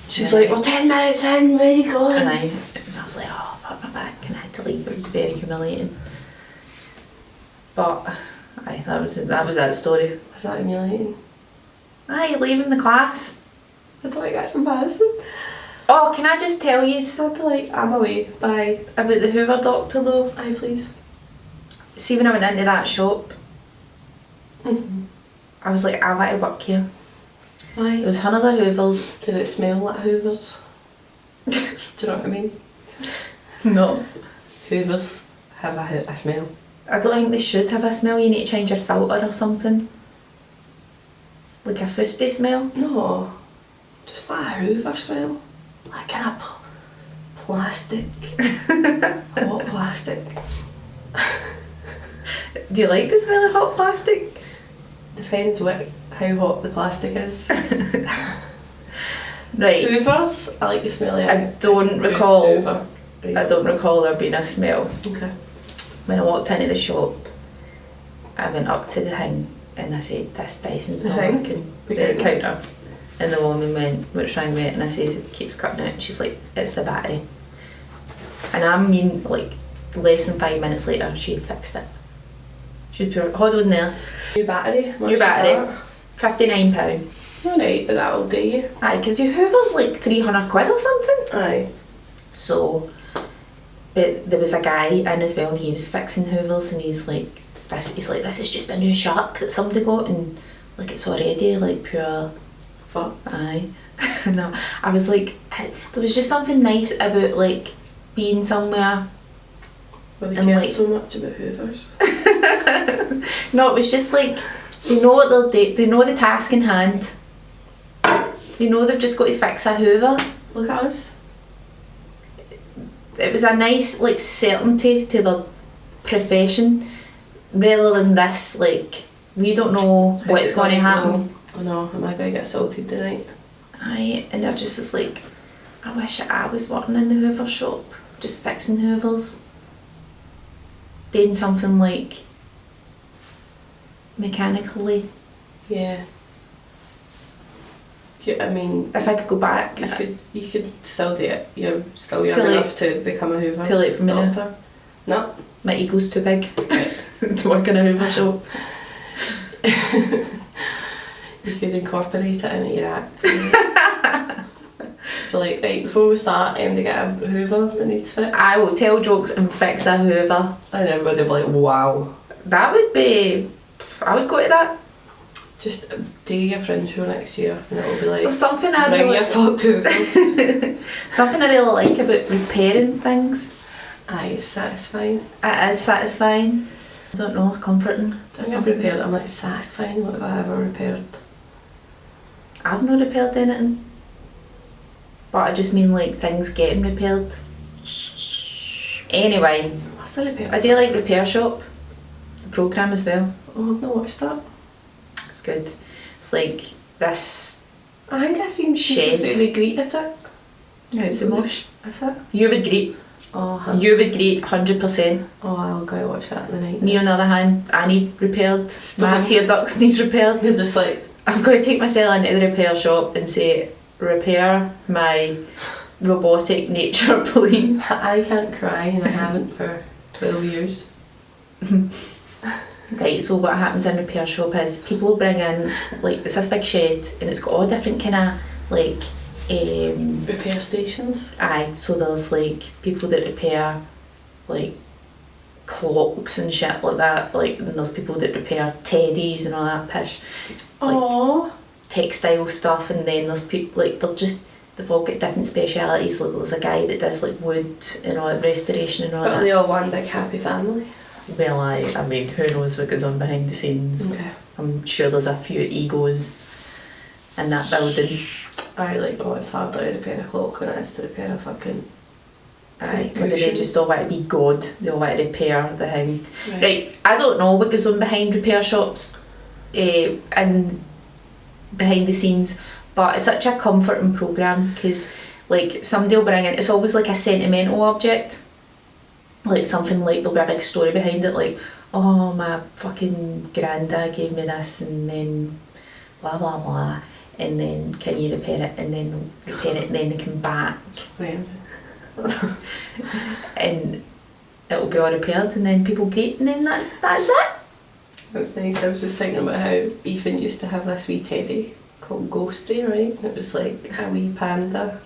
She's like, we're 10 minutes in, where are you going? And I was like, oh, fuck my back, and I had to leave. It was very humiliating. But, aye, that was that story. Was that humiliating? Aye, leaving the class. I don't think that's embarrassing. Oh, can I just tell you I'd be like, I'm away, bye. about the Hoover doctor though? Aye, please. See, when I went into that shop, Mm-hmm. I was like, I want to work here. Why? There was hundreds of Hoovers. Did it smell like Hoovers? Do you know what I mean? No. Hoovers have a smell. I don't think they should have a smell. You need to change your filter or something. Like a fusty smell. No, just like a Hoover smell. Like kind of plastic. Hot plastic. Do you like the smell of hot plastic? Depends how hot the plastic is. Right. Hoovers, I like the smell of I it. don't recall. Hoover. Right. I don't recall there being a smell. Okay. When I walked into the shop, I went up to the thing and I said, this Dyson's The not thing? working. The The counter? counter. And the woman went, what's wrong with it? And I says, it keeps cutting out. And she's like, it's the battery. And I mean, like, less than 5 minutes later, she had fixed it. She put hold on there. New battery? How much New was battery. that? £59. Alright, but that'll do you. Aye, because your Hoover's like 300 quid or something. Aye. So, But there was a guy in as well, and he was fixing hoovers, and he's like, this is just a new shark that somebody got, and like it's already like pure Fuck. aye. No, I was like, there was just something nice about like being somewhere. Well, they And, cared like- so much about hoovers. No, it was just like, they know what they'll do, they know the task in hand. They know they've just got to fix a hoover. Look at us. It was a nice like certainty to the profession, rather than this like, we don't know what's going to happen. I know, am I going to get assaulted tonight? Aye, and I just was like, I wish I was working in the hoover shop, just fixing hoovers. Doing something like mechanically. Yeah. I mean, If I could go back, you could still do it. You're still young Too late. enough to become a hoover. too late for me now. Doctor. No. My ego's too big to work in a hoover shop. You could incorporate it into your act. Just be like, right, before we start, they get a hoover that needs fixed. I will tell jokes and fix a hoover. And everybody will be like, wow. That would be, I would go to that. Just do your friend show next year and it'll be like, There's something I bring really, your fucked hoovers. something I really like about repairing things. Aye, it's satisfying. It is satisfying. I don't know, comforting. I've never repaired it. I'm like, satisfying, what have I ever repaired? I've not repaired anything. But I just mean like things getting repaired. Anyway, What's the repair? I do like Repair Shop. The programme as well. Oh, I've not watched that. It's good. It's like this. I think I seen Shed. people say they greeted it. It's the mosh. Is it? You would greet. Oh, You would greet 100%. oh, I'll go watch that in the night. Me on the other hand, I need repaired. My Stomach. tear ducts need repaired. You're just like, I'm going to take myself into the repair shop and say, repair my robotic nature, please. I can't cry and I haven't for 12 years. Right, so what happens in repair shop is people bring in, like, it's this big shed and it's got all different kind of, like, Repair stations. aye, so there's, like, people that repair, like, clocks and shit like that, like, and there's people that repair teddies and all that pish. Like, Aww. textile stuff, and then there's people like they've all got different specialities. Like there's a guy that does like wood and all that, restoration and all But are that. they all one big happy family? Well, I mean, who knows what goes on behind the scenes? Okay. I'm sure there's a few egos in that building. I like, oh, it's harder to repair a clock than it is to repair a fucking... Aye, maybe they Cushion. just all want to be God. They all want to repair the thing. Right, I don't know what goes on behind repair shops, and behind the scenes, but it's such a comforting programme because like somebody will bring in, it's always like a sentimental object, like something like there'll be a big story behind it, like, oh, my fucking granddad gave me this and then blah blah blah, and then can you repair it, and then they'll repair it and then they come back When? and it'll be all repaired and then people greet and then that's it. That's nice. I was just thinking about how Ethan used to have this wee teddy called Ghosty, right? And it was like a wee panda,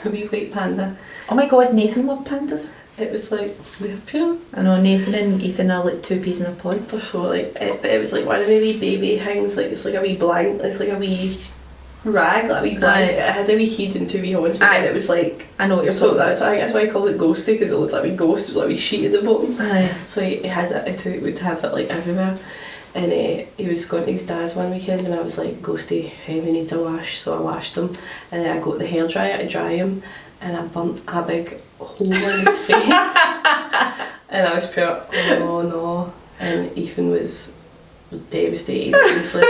a wee white panda. Oh my god, Nathan loved pandas. It was like, they're pure. I know Nathan and Ethan are like two peas in a pod. They're so like, it was like one of the wee baby things, like it's like a wee blank, it's like a wee rag, like a wee blanket. Aye. It had a wee heat and two wee horns, but then Aye. it was like, I know what you're so talking about. that's why I call it Ghosty, because it looked like a wee ghost, it was like a wee sheet at the bottom. Aye. So he had it, he would have it like everywhere. And he was going to his dad's one weekend and I was like, Ghosty, he needs a wash, so I washed him. And then I got the hairdryer to dry him and I burnt a big hole in his face. And I was pure, oh no. And Ethan was devastated, obviously.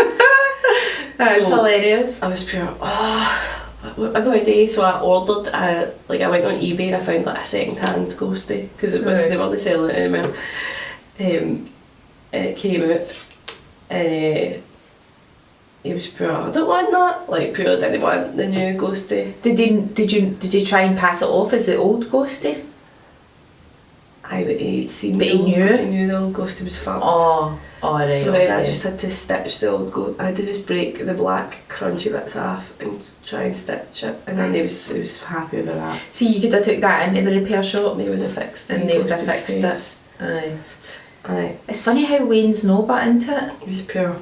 That's So- hilarious. I was pure, what I got a day, so I ordered, I went on eBay and I found like a second-hand Ghosty, because it was, Right. they weren't selling it anymore. And it came out and he was pure, I don't want that, like pure didn't want the new Ghosty. Did you try and pass it off as the old Ghosty? But he'd seen But the he old knew? He knew the old ghost, he was fucked. Oh, right. So then I okay. just had to stitch the old ghost. I had to just break the black crunchy bits off and try and stitch it. And then he was happy with that. See, you could have took that into the repair shop They would have fixed it. and they would have ghosted fixed face. it. Aye. Aye. It's funny how Wayne's no but into it. It was pure.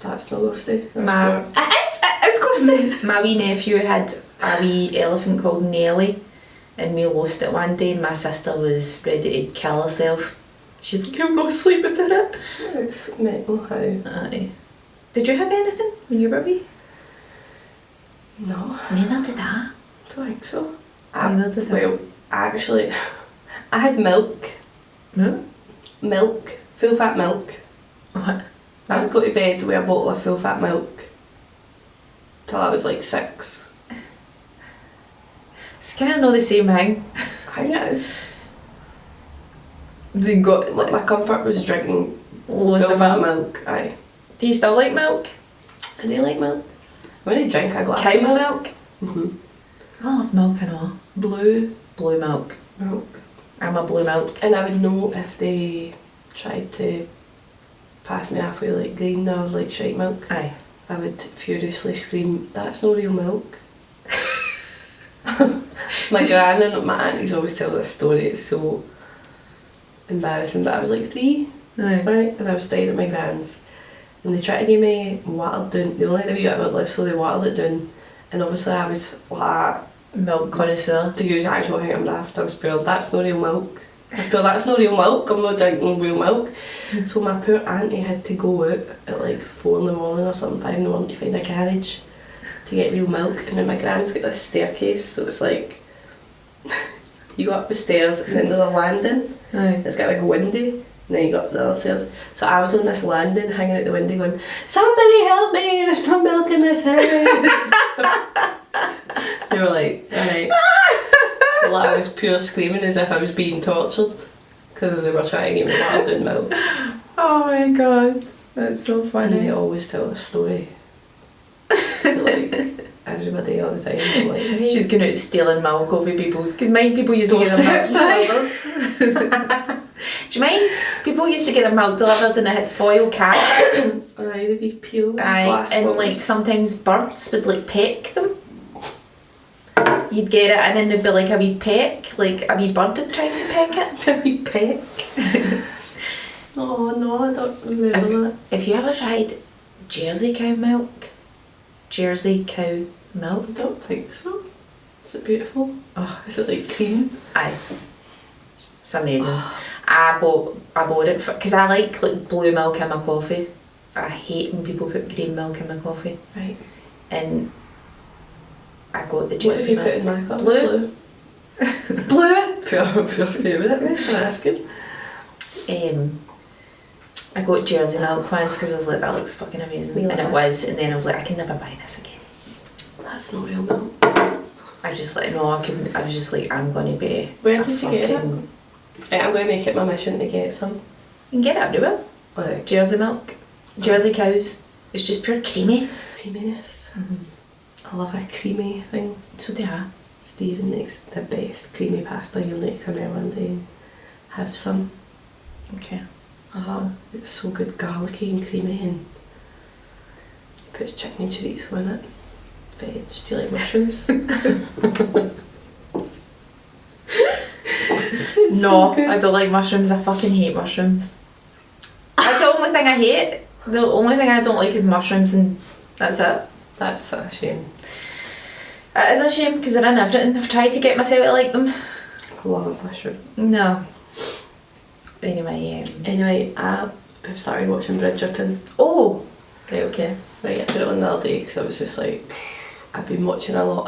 That's not ghosty. That was My, pure. it is ghosty. My wee nephew had a wee elephant called Nelly and we lost it one day and my sister was ready to kill herself. She's like, I'm not sleeping with it. It's mental how. Aye. Did you have anything when you were wee? No, Neither did I. don't think so. Neither did I. Well, actually, I had milk. No? Milk. Full fat milk. What? I would go to bed with a bottle of full fat milk till I was like 6. It's kind of not the same thing. I think it is. They got Like my comfort was drinking loads full of fat milk. milk. Aye. Do you still like milk? I do like milk. When I drink a glass Cow's of milk? milk. I love milk and all. Blue Blue milk. milk. I'm a blue milk. And I would know if they tried to pass me halfway like green or like shite milk. Aye. I would furiously scream, that's no real milk. My gran and my aunties always tell this story, it's so embarrassing, but I was like 3, Aye. right, and I was staying at my gran's and they tried to give me watered down, they only had a wee bit of milk left so they watered it down, and obviously I was like, Milk connoisseur. to use actual thing I'm daft, I was pure, that's no real milk. I was pure, that's no real milk, I'm not drinking real milk. So my poor auntie had to go out at like 4 in the morning or something, 5 in the morning to find a garage to get real milk, and then my gran's got this staircase, so it's like you go up the stairs and then there's a landing. Aye. It's got like a window and then you go up the other stairs. So I was on this landing hanging out the window going, somebody help me, there's no milk in this house. They were like, alright. Well, I was pure screaming as if I was being tortured because they were trying to get me watered down milk. Oh my god. That's so And funny. they always tell this story to like everybody all the time. I'm like, hey. She's going out stealing milk off of people's. Because mind people used to get their milk Doorsteps, delivered. Do you mind? People used to get their milk delivered and it had foil caps. Aye, they'd be peeled Aye, and like sometimes birds would like peck them. You'd get it and then there'd be like a wee peck, like a wee bird had tried to peck it. a wee peck. Oh no, I don't remember that. Have you ever tried Jersey cow milk? Jersey cow milk? I don't think so. Is it beautiful? Oh, Is it like cream? Aye. It's amazing. I bought it because I like blue milk in my coffee. I hate when people put green milk in my coffee. Right. And I got the What have Jersey you milk. put in my cup? Blue. Blue. Pure favourite, mate. I'm asking. I got Jersey milk once because I was like, that looks fucking amazing. You like And it that? was, and then I was like, I can never buy this again. That's not real milk. I just like, no, I was just like, I'm going to be. Where a did you get it? fucking- Right, I'm going to make it my mission to get some. You can get it everywhere. Alright. Jersey milk. Jersey cows. It's just pure creamy. Creaminess. I love a creamy thing. So do I. Stephen makes the best creamy pasta. You'll need to come here one day and have some. Okay. It's so good, garlicky and creamy, and he puts chicken and chorizo in it. Veg. Do you like mushrooms? No, I don't like mushrooms. I fucking hate mushrooms. That's the only thing I hate. The only thing I don't like is mushrooms, and that's it. That's a shame. It is a shame because they're in everything. I've tried to get myself to like them. I love a mushroom. No. Anyway, Anyway, I have started watching Bridgerton. oh, right, okay. Right, I put it on the other day because I was just like, I've been watching a lot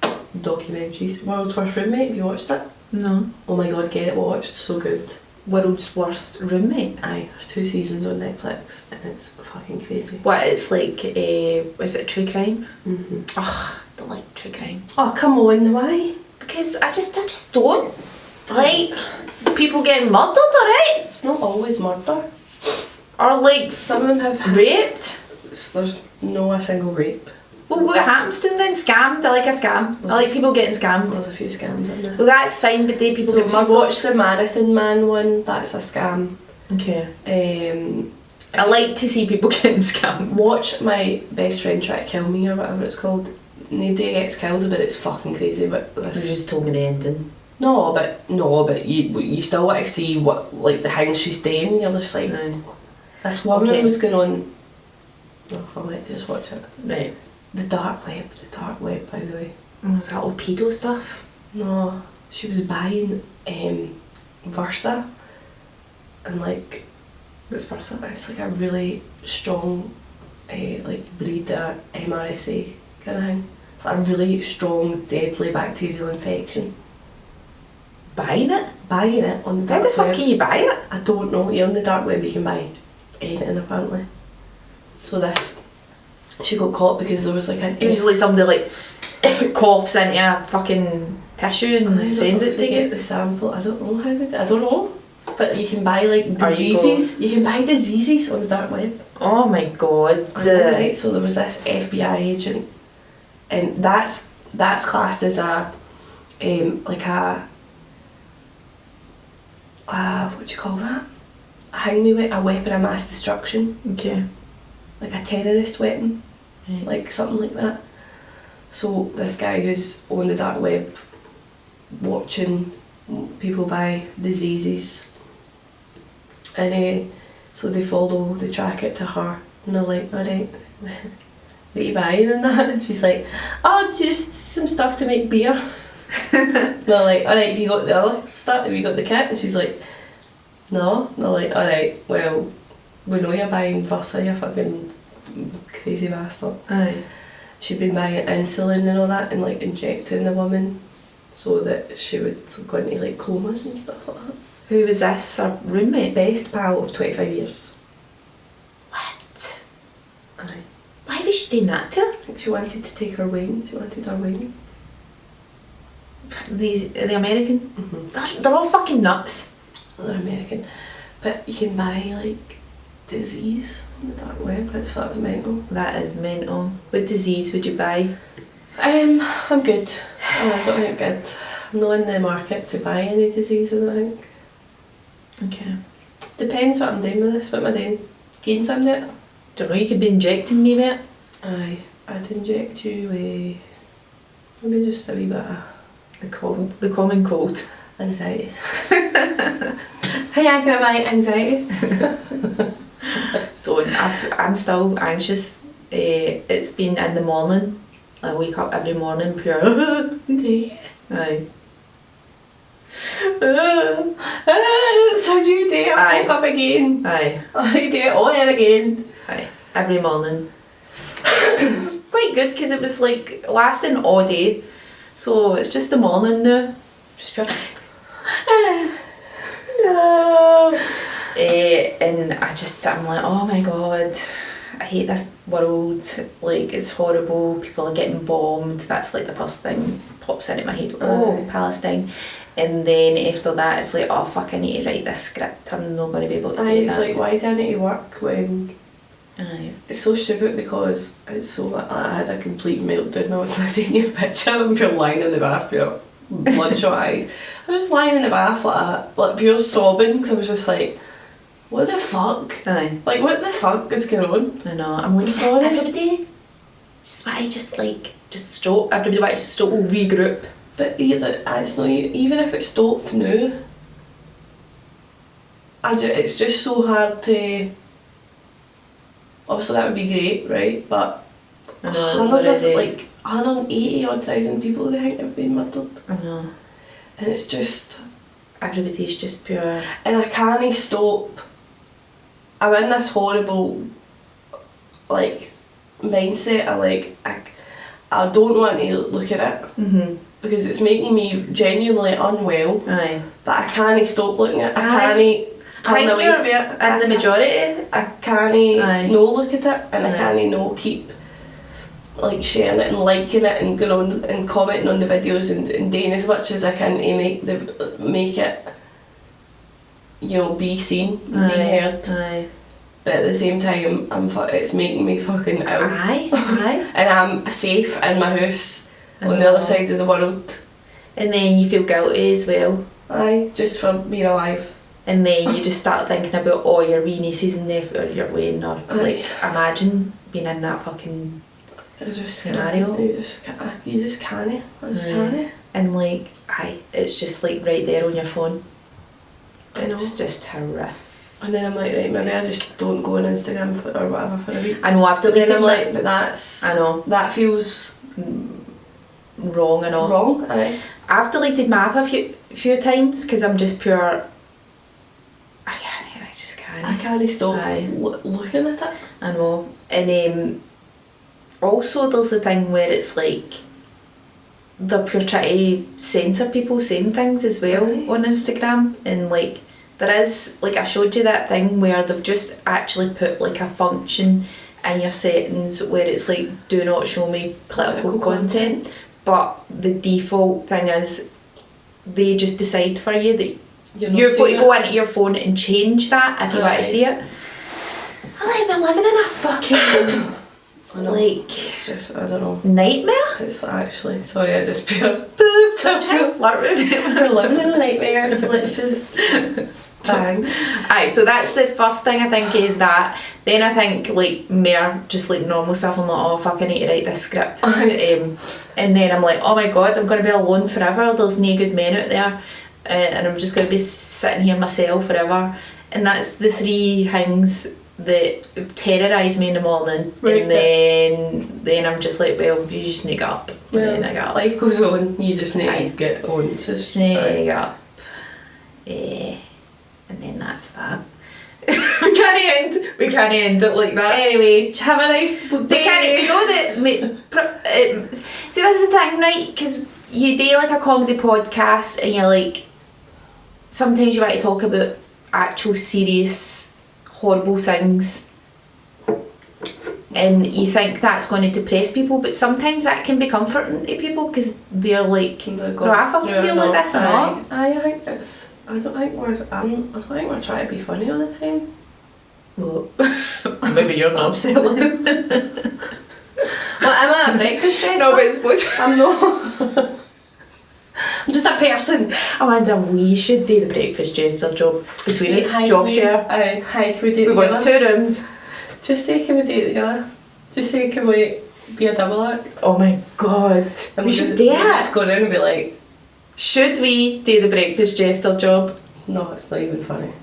of documentaries. World's Worst Roommate, have you watched it? No. Oh my god, get it watched, so good. World's Worst Roommate. Aye, there's 2 seasons on Netflix and it's fucking crazy. What, it's like, is it true crime? Mm-hmm. Oh, I don't like true crime. Oh come on, why? Because I just don't like people getting murdered, alright? It's not always murder. Or like Some of them have raped. There's no a single rape. Well, what happens to them then? Scammed? I like a scam. I like people getting scammed. There's a few scams in there. Well, that's fine, but do people So get if you murdered? watch the Marathon Man one, that's a scam. Okay. I I like to see people getting scammed. watch My Best Friend Try to Kill Me or whatever it's called. Nobody gets killed, but it's fucking crazy. But You this, just told me the ending. no, but you still want to see what like the things she's doing. You're just like, No. this woman Okay. was going on. No, I'll let you just watch it. Right. The dark web, by the way. Was that all pedo stuff? No, she was buying Versa, and like What's Versa? it's like a really strong like breed of MRSA kind of thing. It's like a really strong, deadly bacterial infection. Buying it? Buying it on the How dark the fuck web. can you buy it? I don't know. Yeah, on the dark web you can buy anything apparently. So this, she got caught because there was like an. It's usually somebody like coughs into a fucking tissue and sends it to get you. the sample. I don't know how they. I don't know. But you can buy like Are you diseases. You can buy diseases on the dark web. Oh my god. Right. So there was this FBI agent, and that's classed as a like a what do you call that? A weapon of mass destruction, Okay. like a terrorist weapon, Right. like something like that. So this guy who's on the dark web, watching people buy diseases, and so they track it to her, and they're like, alright, what are you buying and that? And she's like, oh, just some stuff to make beer. And they're like, alright, have you got the other stuff? Have you got the kit? And she's like, no. And they're like, alright, well, we know you're buying Versa, you fucking crazy bastard. Aye. She'd been buying insulin and all that and like injecting the woman so that she would go into like comas and stuff like that. Who was this? Her roommate? Best pal of 25 years. What? Aye. Why was she doing that to her? I think she wanted to take her wing. She wanted her wing. The American? Mm-hmm. They're all fucking nuts. They're American. But you can buy like disease on the dark web. I just thought it was mental. That is mental. What disease would you buy? I'm good. I don't think I'm good. I'm not in the market to buy any diseases, I think. Okay. Depends what I'm doing with this. What am I doing? Gain something it? Don't know, you could be injecting me, mate. Aye. I'd inject you with maybe just a wee bit of The cold. The common cold. anxiety. Hiya, can I buy anxiety? Don't. I'm still anxious. It's been in the morning. I wake up every morning pure. Aye. It's a new day. I Aye. woke up again. Aye. I do it all in again. Aye. Every morning. It's quite good because it was like lasting all day. So it's just the morning now. Just pure. No. And I'm like, oh my god, I hate this world, like it's horrible, people are getting bombed. That's like the first thing pops into my head. Oh, Aye. Palestine. And then after that it's like, oh fuck, I need to write this script, I'm not going to be able to Aye, do it's that. like, why do I need to work when Aye. it's so stupid because it's so I had a complete meltdown. I was seeing your picture of pure lying in the bath, pure bloodshot eyes. I was lying in the bath like that, like pure sobbing because I was just like, what the fuck? Aye. Like, what the fuck is going on? I know, I'm like, Sorry. everybody, just why just stop, everybody why just stop, we'll regroup. But it's not, even if it stopped now, it's just so hard to. Obviously, that would be great, right? But I know, it's hundreds of already, like 180,000 people they think have been murdered, I know, and it's just, everybody's just pure. and I can't stop. I'm in this horrible, like, mindset. I don't want to look at it Mm-hmm. because it's making me genuinely unwell. Aye. But I can't stop looking at it. I Aye. can't I turn think away you're from it. in the majority. I can't Aye. no look at it, and I Aye. can't no keep like sharing it and liking it and going on and commenting on the videos and doing as much as I can to make it, you know, be seen, and be heard. Aye. but at the same time, it's making me fucking ill. Aye. And I'm safe in my house on the other side of the world. And then you feel guilty as well. Aye, just for being alive. And then you just start thinking about all your wee nieces and nephews you're weighing, or like imagine being in that fucking scenario. You just can't. And like, it's just like right there on your phone. I know. It's just horrific. And then I'm like, right, maybe I just don't go on Instagram or whatever for a week. I know, I've deleted Then I'm like, it. but that's... I know. That feels... Wrong and all. Wrong, aye. I've deleted my app a few times because I'm just pure... I just can't. I can't stop Aye. looking at it. I know. And also there's the thing where it's like they're pure trying to censor people saying things as well on Instagram, and like there is, like I showed you that thing where they've just actually put like a function in your settings where it's like do not show me political content, but the default thing is they just decide for you that you've got to go into your phone and change that if you want to see it. I'm living in a fucking like It's just, I don't know. nightmare. It's actually, sorry, I just pure... We're living in a nightmare, so let's just... bang. Aye, so that's the first thing I think is that. Then I think like more just like normal stuff. I'm like, oh fuck, I need to write this script. And then I'm like, oh my god, I'm going to be alone forever. There's no good men out there, and I'm just going to be sitting here myself forever. And that's the three things that terrorise me in the morning. Right. And then I'm just like, well, you just need to get up. And then I get up. Life goes on, you just need to get on. It's just Need to get up. And then that's that. we can't end it like that. Anyway, have a nice day. They can't, you know that. See, this is the thing, right? Because you do like a comedy podcast, and you're like, sometimes you want to talk about actual serious, horrible things, and you think that's going to depress people, but sometimes that can be comforting to people because they're like, no, I fucking feel like this and all. I think it's. I don't think we're trying to be funny all the time. Well, maybe you're not. Well, am I a breakfast jester? No, but it's supposed. I'm not. I'm just a person. Amanda, we should do the breakfast jester job between us. Job share. Aye, hi, can we do it We've together? got 2 rooms. Just say, can we do it together? Just say, can we be a double act? Oh my god. And We should do just it. go in and be like, Should we do the breakfast jester job? no, it's not even funny.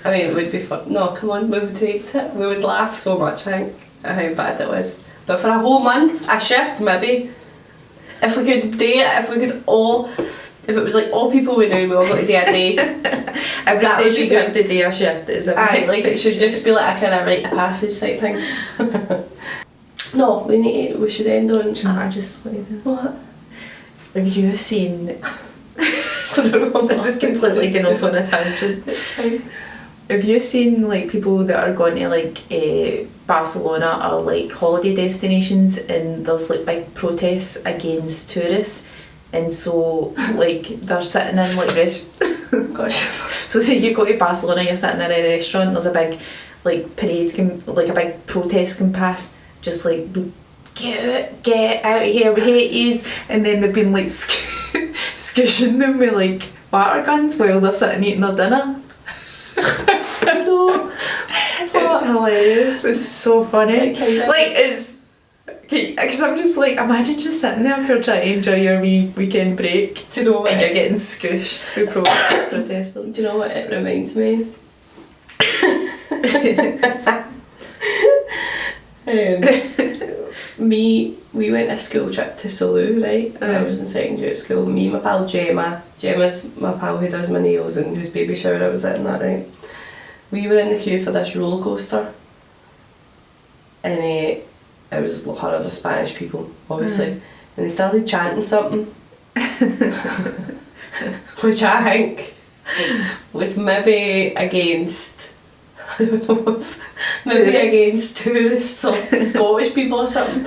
I mean, it would be fun. No, come on, we would take it. We would laugh so much, I think, at how bad it was. But for a whole month, a shift maybe. If we could do it, if it was like all people we knew, we all got to do a day. Every That day would should be go good. to do a shift. Is a Aye, like it should just be like a kind of rite of passage type thing. No, we should end on... I just like that. What? Have you seen... I don't know. This is completely going off on a tangent. It's fine. Have you seen like people that are going to like Barcelona or like holiday destinations, and there's like big protests against tourists, and so like they're sitting in like Gosh. so say you go to Barcelona, you're sitting in a restaurant, there's a big like parade like a big protest can pass, just like get out of here, we hate yous, and then they've been like squishing them with like water guns while they're sitting eating their dinner. No. It's hilarious. It's so funny. Like it's because I'm just like, imagine just sitting there if you're trying to enjoy your weekend break. Do you know what? And you're getting squished with protesters. Do you know what it reminds me? We went a school trip to Sulu, right? When I was in secondary at school. Me and my pal Gemma's my pal who does my nails and whose baby shower I was at and that, right? We were in the queue for this roller coaster, and it was hundreds of Spanish people, obviously, and they started chanting something, which I think was maybe against, I don't know, maybe Tourists. against tourists or Scottish people or something.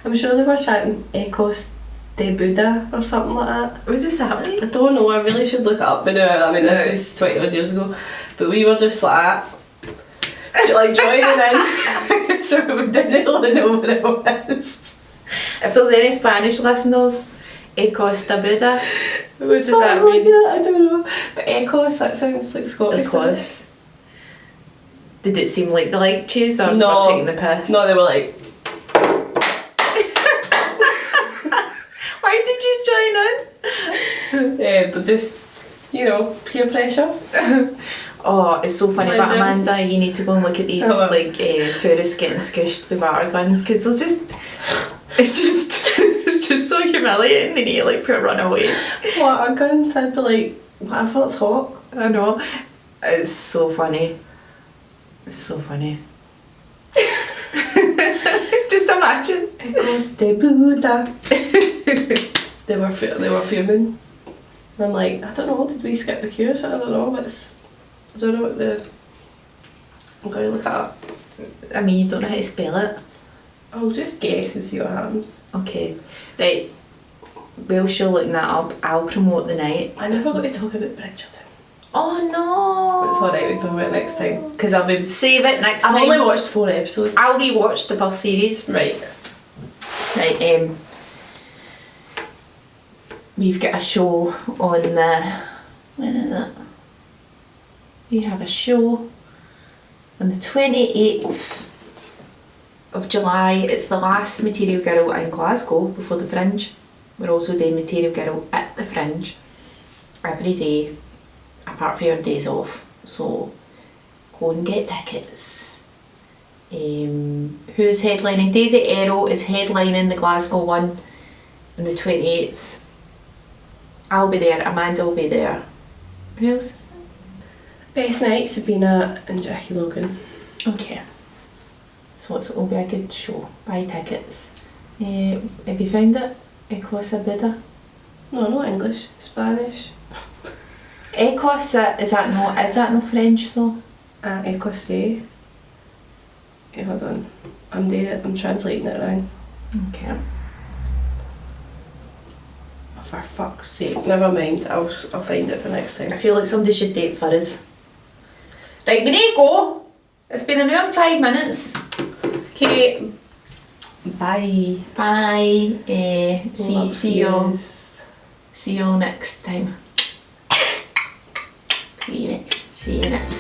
I'm sure they were chanting Ecos de Buddha or something like that. What does that mean? I don't know, I really should look it up, but no, I mean this was 20 odd years ago, but we were just like that, like joining in. So we didn't really know what it was. If there's any Spanish listeners, Costa Buda. What does that Something like mean? that, I don't know. But Ecos, that sounds like Scottish. Of course. Did it seem like they liked cheese or No. were taking the piss? No, they were like, Why did you join in? but just, you know, peer pressure. Oh, it's so funny. But Blended. Amanda, you need to go and look at these Hello. like tourists getting squished with water guns because it's just so humiliating. They need to like run away. Water guns, I'd be like, whatever, it's hot. I know. It's so funny. It's so funny. Just imagine. Ecos de Buda. they were fuming. And I'm like, I don't know, did we skip the queues? I don't know, I don't know what I'm going to look it up. I mean, you don't know how to spell it. I'll just guess and see what happens. Okay. Right. Whilst you're looking that up, I'll promote the night. I never got to talk about Bridgerton. Oh no! But it's alright, we can talk about it next time. Because I'll be... Save it next I've time. only watched 4 episodes. I'll rewatch the first series. Right. Right, we've got a show on the... When is it? We have a show on the 28th of July. It's the last Material Girl in Glasgow before the Fringe. We're also doing Material Girl at the Fringe every day, apart from your days off. So go and get tickets. Who's headlining? Daisy Arrow is headlining the Glasgow one on the 28th. I'll be there, Amanda will be there. Who else is Best Night, Sabina and Jackie Logan. there? Okay. So it will be a good show. Buy tickets. Have you found it? Cosa Buda? No, not English. Spanish. Cosa, is that no French though? Écossais. Yeah, hold on. I'm translating it around. Okay. Oh, for fuck's sake. Never mind. I'll find it for next I time. feel like somebody should date for us. Right, we need to go. It's been an hour and 5 minutes. Okay. Bye. Bye. Love See you all. yous. See you all next time. See you next.